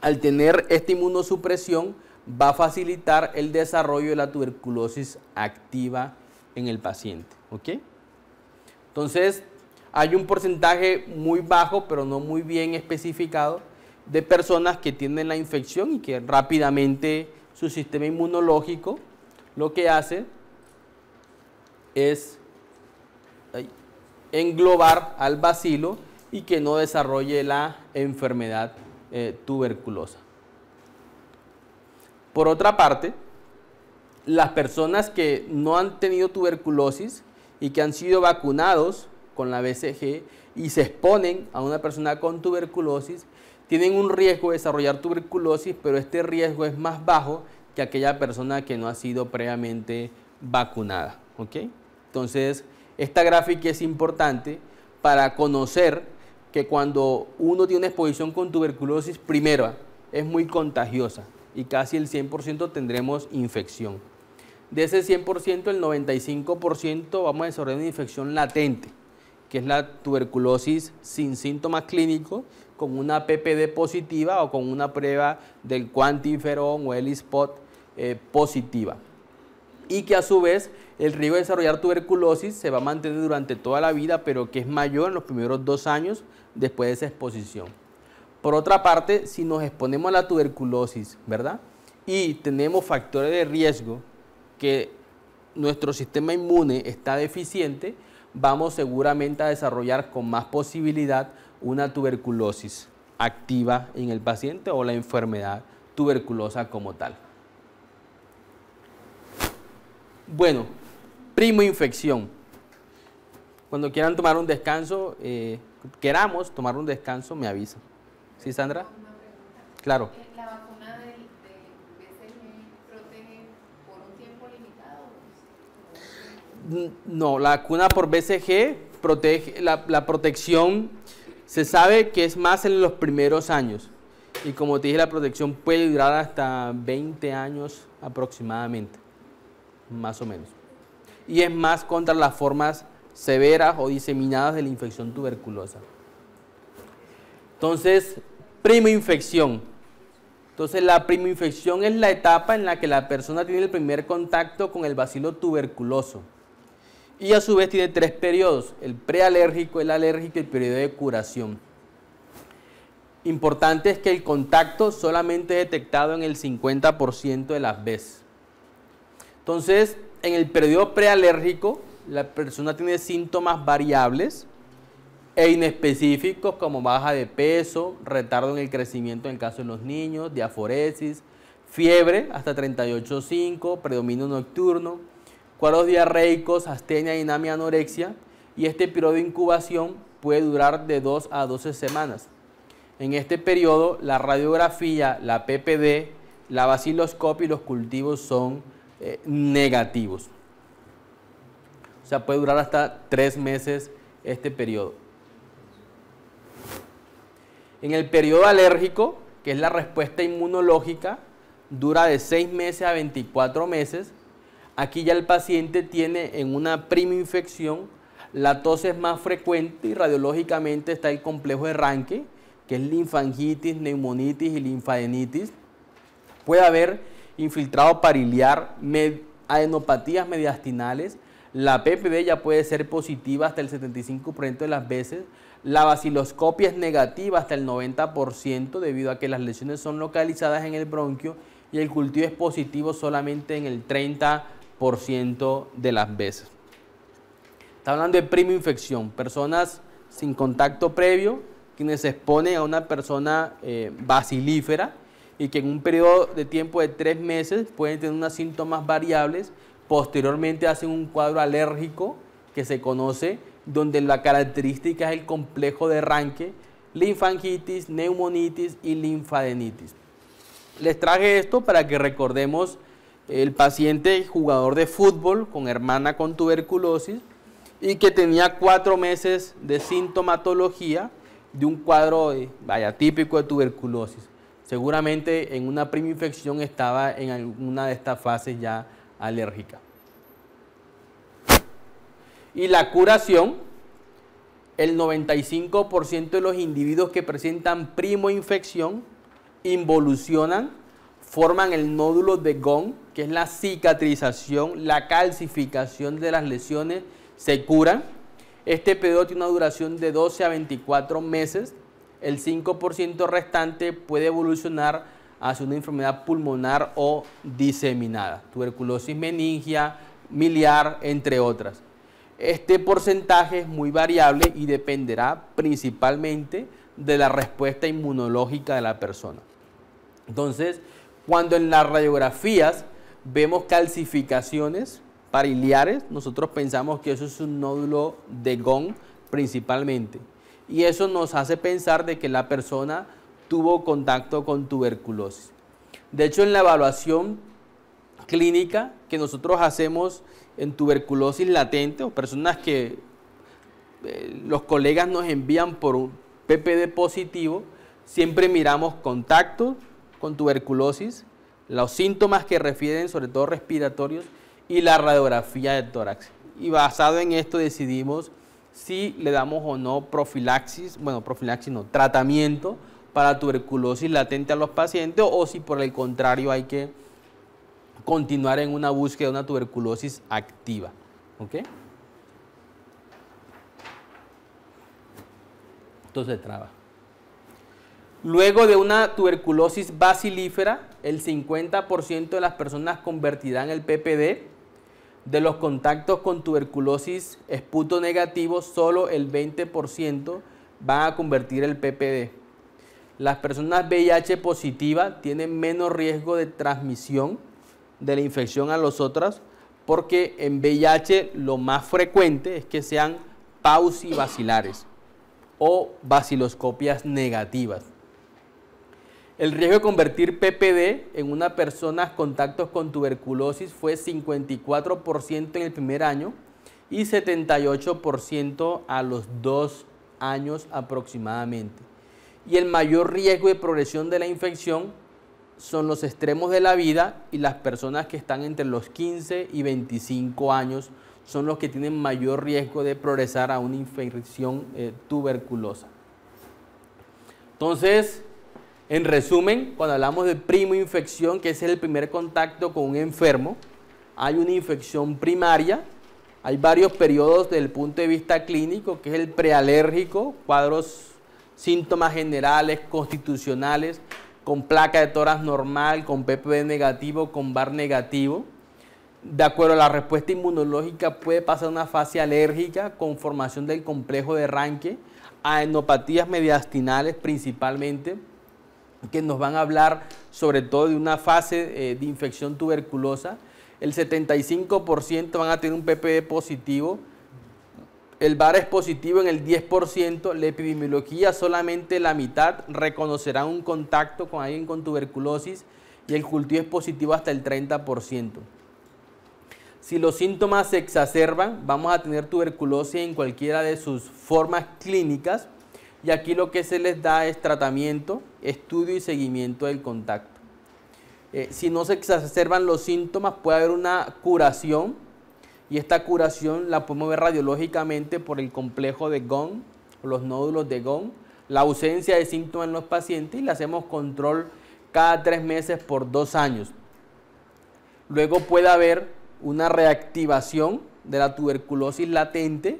S1: al tener esta inmunosupresión va a facilitar el desarrollo de la tuberculosis activa en el paciente. ¿Ok? Entonces, hay un porcentaje muy bajo, pero no muy bien especificado, de personas que tienen la infección y que rápidamente su sistema inmunológico lo que hace es englobar al bacilo y que no desarrolle la enfermedad tuberculosa. Por otra parte, las personas que no han tenido tuberculosis y que han sido vacunados con la BCG y se exponen a una persona con tuberculosis, tienen un riesgo de desarrollar tuberculosis, pero este riesgo es más bajo que aquella persona que no ha sido previamente vacunada. ¿Ok? Entonces, esta gráfica es importante para conocer que cuando uno tiene una exposición con tuberculosis, primero, es muy contagiosa y casi el 100% tendremos infección. De ese 100%, el 95% vamos a desarrollar una infección latente, que es la tuberculosis sin síntomas clínicos, con una PPD positiva o con una prueba del cuantiferón o el ELISpot positiva. Y que a su vez el riesgo de desarrollar tuberculosis se va a mantener durante toda la vida, pero que es mayor en los primeros 2 años después de esa exposición. Por otra parte, si nos exponemos a la tuberculosis, ¿verdad? Y tenemos factores de riesgo que nuestro sistema inmune está deficiente, vamos seguramente a desarrollar con más posibilidad una tuberculosis activa en el paciente o la enfermedad tuberculosa como tal. Bueno, primoinfección. Cuando quieran tomar un descanso, queramos tomar un descanso, me avisan. ¿Sí, Sandra?
S4: Una pregunta.
S1: Claro.
S4: ¿La vacuna del BCG protege por un tiempo limitado?
S1: No, la vacuna por BCG protege, la protección se sabe que es más en los primeros años. Y como te dije, la protección puede durar hasta 20 años aproximadamente, más o menos. Y es más contra las formas severas o diseminadas de la infección tuberculosa. Entonces, primoinfección. Entonces, la primoinfección es la etapa en la que la persona tiene el primer contacto con el bacilo tuberculoso. Y a su vez tiene 3 periodos, el prealérgico, el alérgico y el periodo de curación. Importante es que el contacto solamente es detectado en el 50% de las veces. Entonces, en el periodo prealérgico, la persona tiene síntomas variables e inespecíficos como baja de peso, retardo en el crecimiento en el caso de los niños, diaforesis, fiebre hasta 38,5, predominio nocturno, cuadros diarreicos, astenia, dinamia, anorexia, y este periodo de incubación puede durar de 2 a 12 semanas. En este periodo, la radiografía, la PPD, la baciloscopia y los cultivos son negativos. O sea, puede durar hasta 3 meses este periodo. En el periodo alérgico, que es la respuesta inmunológica, dura de 6 meses a 24 meses. Aquí ya el paciente tiene en una primoinfección, la tos es más frecuente y radiológicamente está el complejo de Ranke, que es linfangitis, neumonitis y linfadenitis. Puede haber infiltrado pariliar, adenopatías mediastinales. La PPD ya puede ser positiva hasta el 75% de las veces. La baciloscopia es negativa hasta el 90% debido a que las lesiones son localizadas en el bronquio y el cultivo es positivo solamente en el 30% de las veces. Está hablando de primoinfección, personas sin contacto previo, quienes se exponen a una persona bacilífera y que en un periodo de tiempo de 3 meses pueden tener unos síntomas variables, posteriormente hacen un cuadro alérgico que se conoce, donde la característica es el complejo de Ranke, linfangitis, neumonitis y linfadenitis. Les traje esto para que recordemos el paciente jugador de fútbol con hermana con tuberculosis y que tenía 4 meses de sintomatología de un cuadro típico de tuberculosis. Seguramente en una prima infección estaba en alguna de estas fases ya alérgica. Y la curación, el 95% de los individuos que presentan primoinfección involucionan, forman el nódulo de Gone, que es la cicatrización, la calcificación de las lesiones, se curan. Este periodo tiene una duración de 12 a 24 meses. El 5% restante puede evolucionar hacia una enfermedad pulmonar o diseminada, tuberculosis meningia, miliar, entre otras. Este porcentaje es muy variable y dependerá principalmente de la respuesta inmunológica de la persona. Entonces, cuando en las radiografías vemos calcificaciones pariliares, nosotros pensamos que eso es un nódulo de Gone principalmente. Y eso nos hace pensar de que la persona tuvo contacto con tuberculosis. De hecho, en la evaluación clínica que nosotros hacemos en tuberculosis latente, o personas que los colegas nos envían por un PPD positivo, siempre miramos contacto con tuberculosis, los síntomas que refieren, sobre todo respiratorios, y la radiografía de tórax. Y basado en esto decidimos si le damos o no profilaxis, bueno, profilaxis no, tratamiento para tuberculosis latente a los pacientes, o si por el contrario hay que continuar en una búsqueda de una tuberculosis activa. ¿Ok? Entonces traba. Luego de una tuberculosis bacilífera, el 50% de las personas convertirán el PPD. De los contactos con tuberculosis esputo negativo, solo el 20% van a convertir el PPD. Las personas VIH positivas tienen menos riesgo de transmisión de la infección a los otros, porque en VIH lo más frecuente es que sean paucibacilares o baciloscopias negativas. El riesgo de convertir PPD en una persona con contactos con tuberculosis fue 54% en el primer año y 78% a los 2 años aproximadamente. Y el mayor riesgo de progresión de la infección son los extremos de la vida, y las personas que están entre los 15 y 25 años son los que tienen mayor riesgo de progresar a una infección tuberculosa. Entonces, en resumen, cuando hablamos de primoinfección, que es el primer contacto con un enfermo, hay una infección primaria, hay varios periodos desde el punto de vista clínico, que es el prealérgico, cuadros, síntomas generales, constitucionales, con placa de tórax normal, con PPD negativo, con VAR negativo. De acuerdo a la respuesta inmunológica puede pasar una fase alérgica con formación del complejo de Ranke, a enopatías mediastinales principalmente, que nos van a hablar sobre todo de una fase de infección tuberculosa. El 75% van a tener un PPD positivo, el VAR es positivo en el 10%, la epidemiología solamente la mitad reconocerá un contacto con alguien con tuberculosis, y el cultivo es positivo hasta el 30%. Si los síntomas se exacerban, vamos a tener tuberculosis en cualquiera de sus formas clínicas, y aquí lo que se les da es tratamiento, estudio y seguimiento del contacto. Si no se exacerban los síntomas, puede haber una curación, y esta curación la podemos ver radiológicamente por el complejo de Gone, los nódulos de Gone, la ausencia de síntomas en los pacientes, y le hacemos control cada 3 meses por 2 años. Luego puede haber una reactivación de la tuberculosis latente,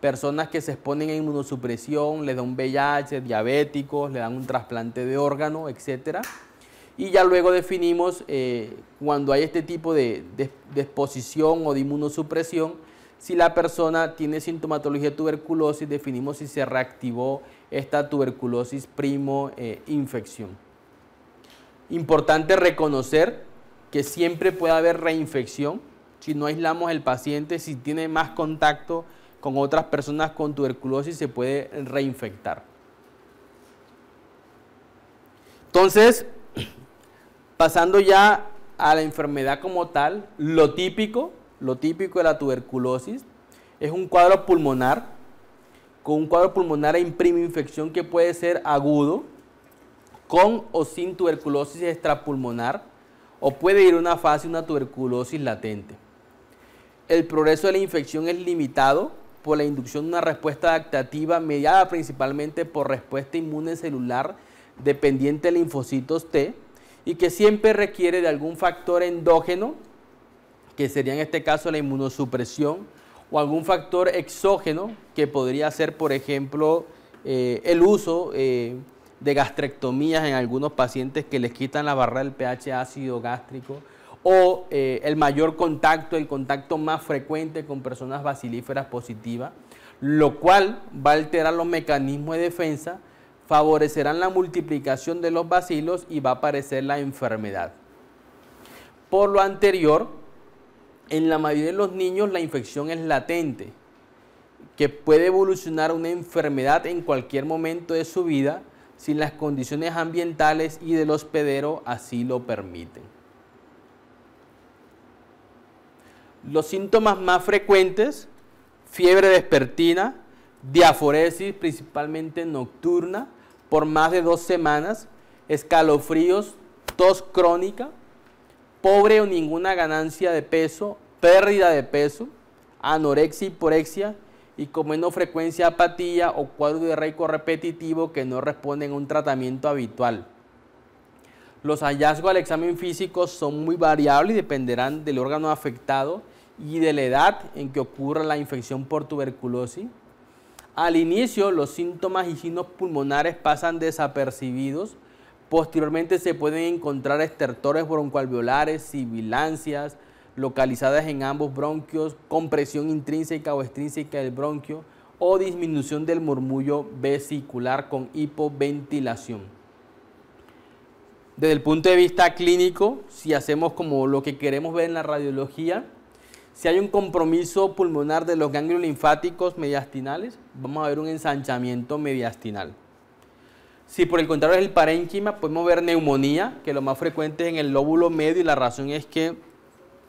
S1: personas que se exponen a inmunosupresión, les da un VIH, diabéticos, le dan un trasplante de órgano, etc. Y ya luego definimos cuando hay este tipo de exposición o de inmunosupresión, si la persona tiene sintomatología de tuberculosis, definimos si se reactivó esta tuberculosis primo-infección. Importante reconocer que siempre puede haber reinfección si no aislamos el paciente, si tiene más contacto con otras personas con tuberculosis, se puede reinfectar. Entonces, pasando ya a la enfermedad como tal, lo típico de la tuberculosis es un cuadro pulmonar, con un cuadro pulmonar en primoinfección que puede ser agudo, con o sin tuberculosis extrapulmonar, o puede ir a una fase de una tuberculosis latente. El progreso de la infección es limitado por la inducción de una respuesta adaptativa mediada principalmente por respuesta inmune celular dependiente de linfocitos T y que siempre requiere de algún factor endógeno, que sería en este caso la inmunosupresión, o algún factor exógeno, que podría ser, por ejemplo, el uso de gastrectomías en algunos pacientes que les quitan la barrera del pH ácido gástrico, o el mayor contacto, el contacto más frecuente con personas bacilíferas positivas, lo cual va a alterar los mecanismos de defensa, favorecerán la multiplicación de los bacilos y va a aparecer la enfermedad. Por lo anterior, en la mayoría de los niños la infección es latente, que puede evolucionar a una enfermedad en cualquier momento de su vida si las condiciones ambientales y del hospedero así lo permiten. Los síntomas más frecuentes: fiebre vespertina, diaforesis principalmente nocturna por más de 2 semanas, escalofríos, tos crónica, pobre o ninguna ganancia de peso, pérdida de peso, anorexia, hiporexia y con menos frecuencia apatía o cuadro diarreico repetitivo que no responden a un tratamiento habitual. Los hallazgos al examen físico son muy variables y dependerán del órgano afectado y de la edad en que ocurra la infección por tuberculosis. Al inicio, los síntomas y signos pulmonares pasan desapercibidos. Posteriormente se pueden encontrar estertores broncoalveolares, sibilancias localizadas en ambos bronquios, compresión intrínseca o extrínseca del bronquio o disminución del murmullo vesicular con hipoventilación. Desde el punto de vista clínico, si hacemos como lo que queremos ver en la radiología, si hay un compromiso pulmonar de los ganglios linfáticos mediastinales, vamos a ver un ensanchamiento mediastinal. Si por el contrario es el parénquima, podemos ver neumonía, que lo más frecuente es en el lóbulo medio, y la razón es que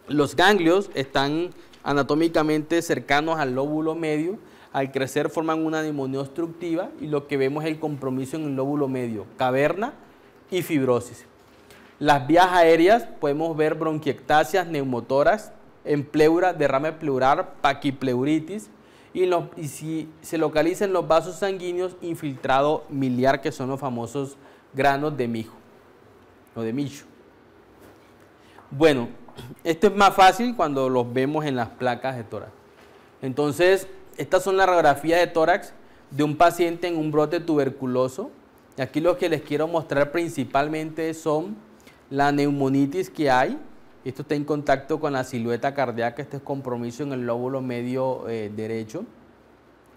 S1: los ganglios están anatómicamente cercanos al lóbulo medio. Al crecer forman una neumonía obstructiva y lo que vemos es el compromiso en el lóbulo medio, caverna y fibrosis. Las vías aéreas, podemos ver bronquiectasias, neumotórax, en pleura, derrame pleural, paquipleuritis, y si se localiza en los vasos sanguíneos, infiltrado miliar, que son los famosos granos de mijo o de micho. Bueno, esto es más fácil cuando los vemos en las placas de tórax. Entonces, estas son las radiografías de tórax de un paciente en un brote tuberculoso. Y aquí lo que les quiero mostrar principalmente son la neumonitis que hay. Esto está en contacto con la silueta cardíaca, este es compromiso en el lóbulo medio derecho.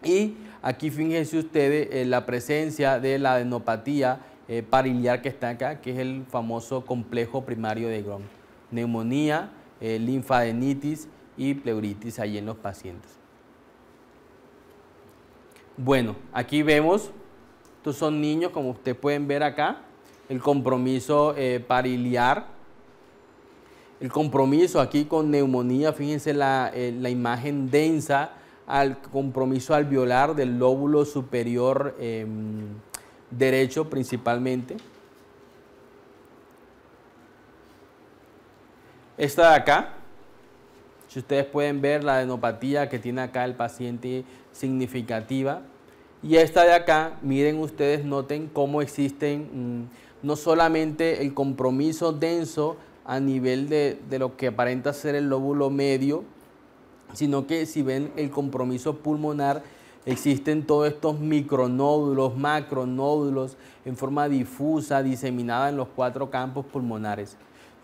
S1: Y aquí fíjense ustedes la presencia de la adenopatía pariliar que está acá, que es el famoso complejo primario de Crohn. Neumonía, linfadenitis y pleuritis ahí en los pacientes. Bueno, aquí vemos, estos son niños, como ustedes pueden ver acá, el compromiso pariliar. El compromiso aquí con neumonía, fíjense la imagen densa al compromiso alveolar del lóbulo superior derecho principalmente. Esta de acá, si ustedes pueden ver la adenopatía que tiene acá el paciente significativa. Y esta de acá, miren ustedes, noten cómo existen no solamente el compromiso denso a nivel de lo que aparenta ser el lóbulo medio, sino que si ven el compromiso pulmonar, existen todos estos micronódulos, macronódulos en forma difusa, diseminada en los 4 campos pulmonares.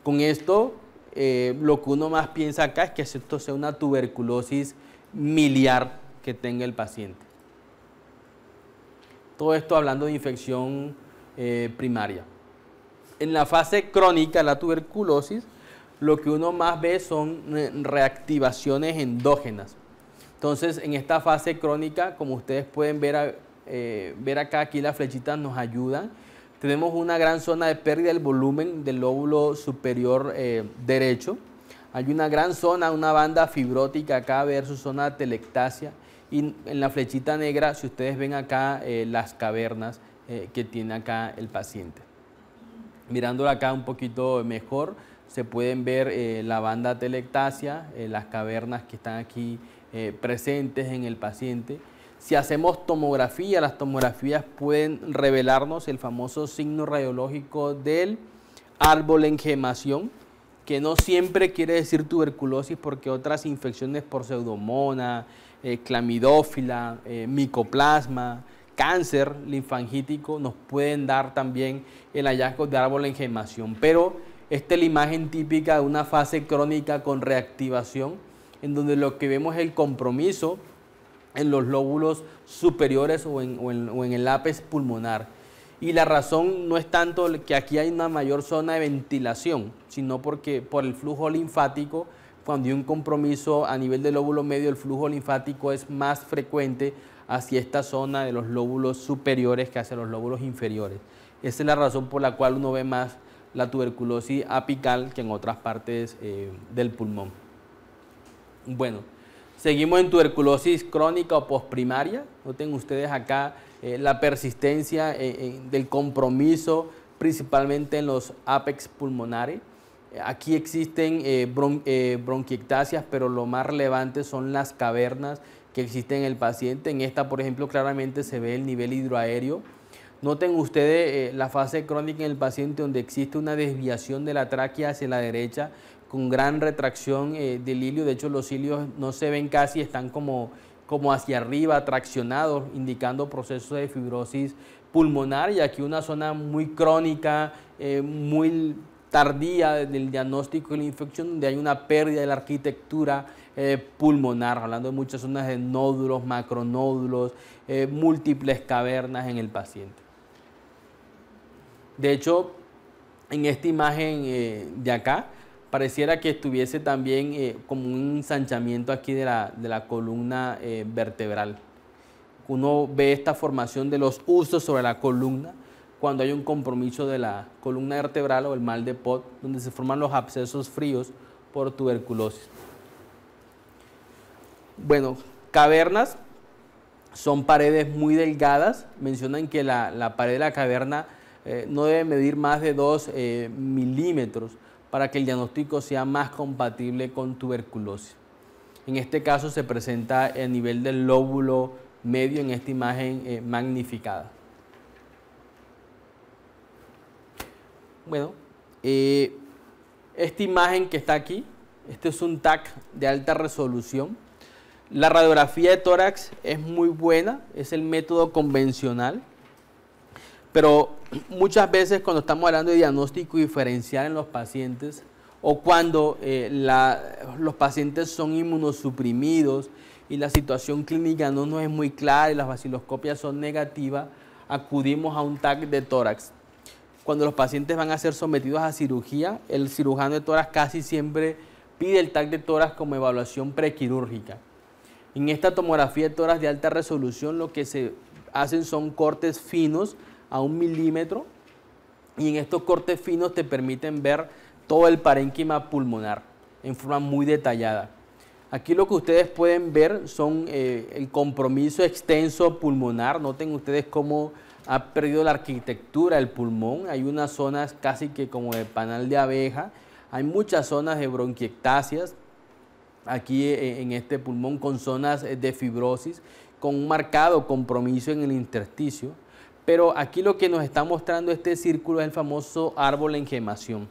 S1: Con esto, lo que uno más piensa acá es que esto sea una tuberculosis miliar que tenga el paciente. Todo esto hablando de infección primaria. En la fase crónica de la tuberculosis, lo que uno más ve son reactivaciones endógenas. Entonces, en esta fase crónica, como ustedes pueden ver acá, aquí las flechitas nos ayudan. Tenemos una gran zona de pérdida del volumen del lóbulo superior derecho. Hay una gran zona, una banda fibrótica acá versus zona de telectasia. Y en la flechita negra, si ustedes ven acá las cavernas que tiene acá el paciente. Mirándolo acá un poquito mejor, se pueden ver la banda telectasia, las cavernas que están aquí presentes en el paciente. Si hacemos tomografía, las tomografías pueden revelarnos el famoso signo radiológico del árbol en gemación, que no siempre quiere decir tuberculosis, porque otras infecciones por pseudomonas, clamidófila, micoplasma, cáncer linfangítico nos pueden dar también el hallazgo de árbol en gemación. Pero esta es la imagen típica de una fase crónica con reactivación, en donde lo que vemos es el compromiso en los lóbulos superiores o en el ápex pulmonar. Y la razón no es tanto que aquí hay una mayor zona de ventilación, sino porque por el flujo linfático, cuando hay un compromiso a nivel del lóbulo medio, el flujo linfático es más frecuente hacia esta zona de los lóbulos superiores que hacia los lóbulos inferiores. Esa es la razón por la cual uno ve más la tuberculosis apical que en otras partes del pulmón. Bueno, seguimos en tuberculosis crónica o posprimaria. Noten ustedes acá la persistencia del compromiso, principalmente en los ápex pulmonares. Aquí existen bronquiectasias, pero lo más relevante son las cavernas que existen en el paciente. En esta, por ejemplo, claramente se ve el nivel hidroaéreo. Noten ustedes la fase crónica en el paciente, donde existe una desviación de la tráquea hacia la derecha con gran retracción del hilio. De hecho, los hilios no se ven casi, están como hacia arriba, traccionados, indicando procesos de fibrosis pulmonar. Y aquí una zona muy crónica, muy tardía del diagnóstico de la infección, donde hay una pérdida de la arquitectura pulmonar, hablando de muchas zonas de nódulos, macronódulos, múltiples cavernas en el paciente. De hecho, en esta imagen de acá, pareciera que estuviese también como un ensanchamiento aquí de la columna vertebral. Uno ve esta formación de los husos sobre la columna cuando hay un compromiso de la columna vertebral o el mal de Pot, donde se forman los abscesos fríos por tuberculosis. Bueno, cavernas son paredes muy delgadas. Mencionan que la pared de la caverna no debe medir más de 2 milímetros para que el diagnóstico sea más compatible con tuberculosis. En este caso se presenta a nivel del lóbulo medio en esta imagen magnificada. Bueno, esta imagen que está aquí, este es un TAC de alta resolución. La radiografía de tórax es muy buena, es el método convencional, pero muchas veces cuando estamos hablando de diagnóstico diferencial en los pacientes o cuando los pacientes son inmunosuprimidos y la situación clínica no nos es muy clara y las vaciloscopias son negativas, acudimos a un TAC de tórax. Cuando los pacientes van a ser sometidos a cirugía, el cirujano de tórax casi siempre pide el TAC de tórax como evaluación prequirúrgica. En esta tomografía de tórax de alta resolución lo que se hacen son cortes finos a 1 milímetro y en estos cortes finos te permiten ver todo el parénquima pulmonar en forma muy detallada. Aquí lo que ustedes pueden ver son el compromiso extenso pulmonar. Noten ustedes cómo ha perdido la arquitectura del pulmón. Hay unas zonas casi que como de panal de abeja. Hay muchas zonas de bronquiectasias aquí en este pulmón con zonas de fibrosis, con un marcado compromiso en el intersticio. Pero aquí lo que nos está mostrando este círculo es el famoso árbol en gemación.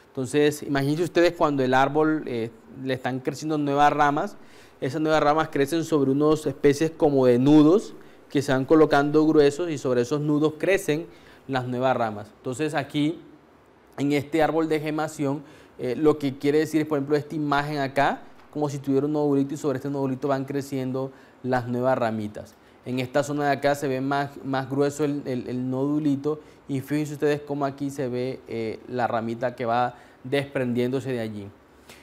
S1: Entonces, imagínense ustedes cuando el árbol le están creciendo nuevas ramas. Esas nuevas ramas crecen sobre unas especies como de nudos que se van colocando gruesos y sobre esos nudos crecen las nuevas ramas. Entonces aquí, en este árbol de gemación, lo que quiere decir es, por ejemplo, esta imagen acá, como si tuviera un nodulito y sobre este nodulito van creciendo las nuevas ramitas. En esta zona de acá se ve más grueso el nodulito y fíjense ustedes cómo aquí se ve la ramita que va desprendiéndose de allí.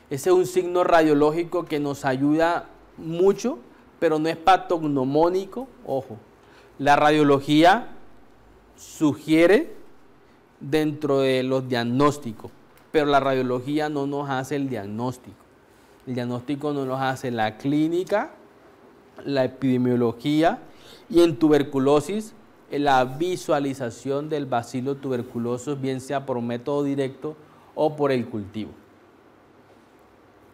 S1: Ese es un signo radiológico que nos ayuda mucho, pero no es patognomónico. Ojo, la radiología sugiere dentro de los diagnósticos, pero la radiología no nos hace el diagnóstico. El diagnóstico no nos hace la clínica, la epidemiología, y en tuberculosis la visualización del bacilo tuberculoso, bien sea por un método directo o por el cultivo.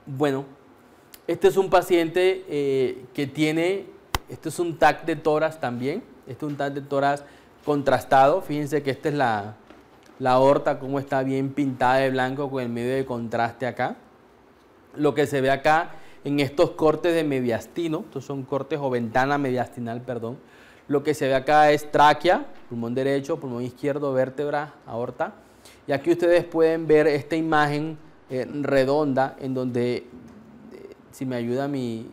S1: Bueno, este es un paciente que tiene, este es un TAC de tórax también, este es un TAC de tórax contrastado. Fíjense que esta es la aorta, como está bien pintada de blanco con el medio de contraste acá. Lo que se ve acá en estos cortes de mediastino, estos son cortes o ventana mediastinal, perdón. Lo que se ve acá es tráquea, pulmón derecho, pulmón izquierdo, vértebra, aorta. Y aquí ustedes pueden ver esta imagen redonda en donde, si me ayuda mi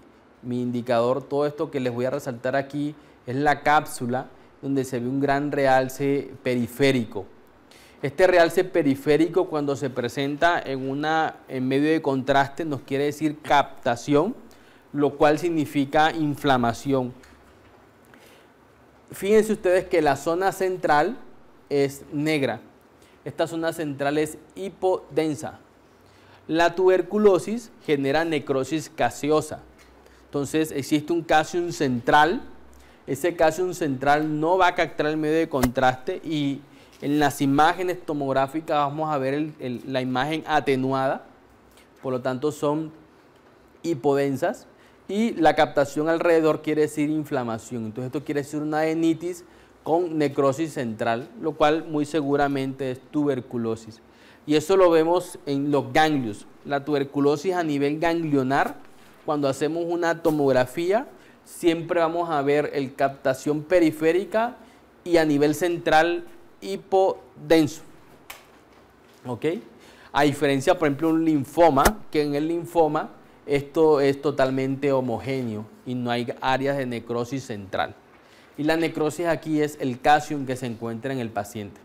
S1: indicador, todo esto que les voy a resaltar aquí es la cápsula donde se ve un gran realce periférico. Este realce periférico, cuando se presenta en medio de contraste, nos quiere decir captación, lo cual significa inflamación. Fíjense ustedes que la zona central es negra. Esta zona central es hipodensa. La tuberculosis genera necrosis gaseosa. Entonces existe un casium central. Ese casium central no va a captar el medio de contraste y en las imágenes tomográficas vamos a ver la imagen atenuada. Por lo tanto son hipodensas. Y la captación alrededor quiere decir inflamación. Entonces esto quiere decir una adenitis con necrosis central, lo cual muy seguramente es tuberculosis. Y eso lo vemos en los ganglios. La tuberculosis a nivel ganglionar, cuando hacemos una tomografía, siempre vamos a ver el captación periférica y a nivel central hipodenso. ¿Ok? A diferencia, por ejemplo, de un linfoma, que en el linfoma esto es totalmente homogéneo y no hay áreas de necrosis central. Y la necrosis aquí es el casium que se encuentra en el paciente.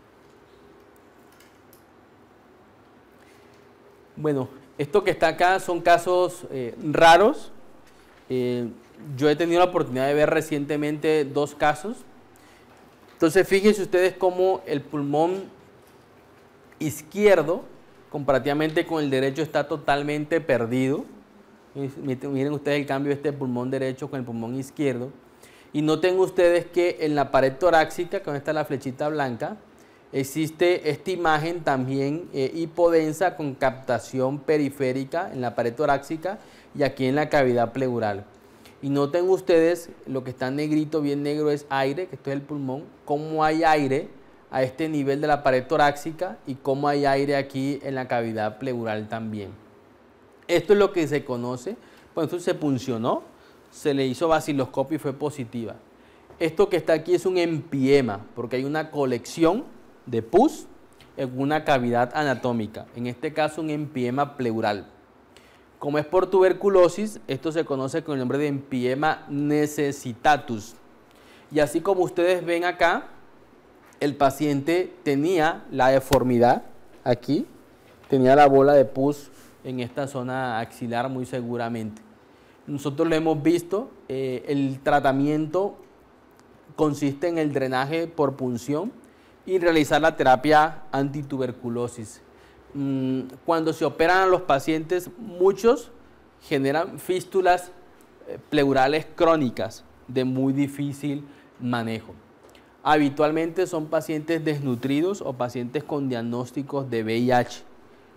S1: Bueno, esto que está acá son casos raros. Yo he tenido la oportunidad de ver recientemente 2 casos. Entonces, fíjense ustedes cómo el pulmón izquierdo, comparativamente con el derecho, está totalmente perdido. Miren ustedes el cambio de este pulmón derecho con el pulmón izquierdo. Y noten ustedes que en la pared torácica, con esta la flechita blanca, existe esta imagen también hipodensa con captación periférica en la pared torácica y aquí en la cavidad pleural. Y noten ustedes, lo que está negrito, bien negro, es aire, que esto es el pulmón, cómo hay aire a este nivel de la pared torácica y cómo hay aire aquí en la cavidad pleural también. Esto es lo que se conoce, pues esto se puncionó, se le hizo vaciloscopio y fue positiva. Esto que está aquí es un empiema, porque hay una colección de pus en una cavidad anatómica, en este caso un empiema pleural. Como es por tuberculosis, esto se conoce con el nombre de empiema necessitatus. Y así como ustedes ven acá, el paciente tenía la deformidad aquí, tenía la bola de pus en esta zona axilar muy seguramente. Nosotros lo hemos visto, el tratamiento consiste en el drenaje por punción y realizar la terapia antituberculosis. Cuando se operan a los pacientes, muchos generan fístulas pleurales crónicas de muy difícil manejo. Habitualmente son pacientes desnutridos o pacientes con diagnósticos de VIH.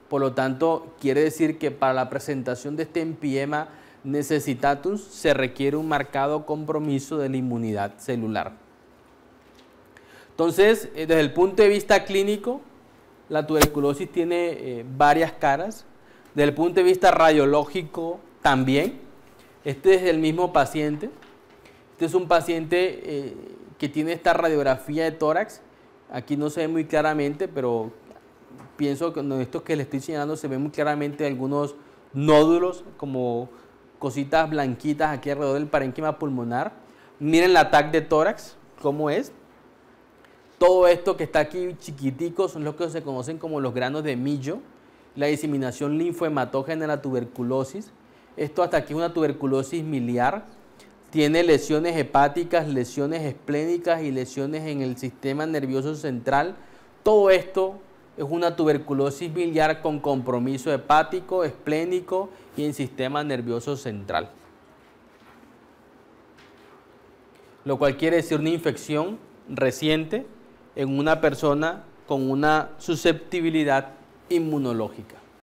S1: Por lo tanto, quiere decir que para la presentación de este empiema necessitatus se requiere un marcado compromiso de la inmunidad celular. Entonces, desde el punto de vista clínico, la tuberculosis tiene varias caras. Desde el punto de vista radiológico también. Este es el mismo paciente. Este es un paciente que tiene esta radiografía de tórax. Aquí no se ve muy claramente, pero pienso que en esto que le estoy señalando se ven muy claramente algunos nódulos, como cositas blanquitas aquí alrededor del parénquima pulmonar. Miren la TAC de tórax, cómo es. Todo esto que está aquí chiquitico son los que se conocen como los granos de millo, la diseminación linfohematógena de la tuberculosis. Esto hasta aquí es una tuberculosis miliar. Tiene lesiones hepáticas, lesiones esplénicas y lesiones en el sistema nervioso central. Todo esto es una tuberculosis biliar con compromiso hepático, esplénico y en sistema nervioso central. Lo cual quiere decir una infección reciente en una persona con una susceptibilidad inmunológica.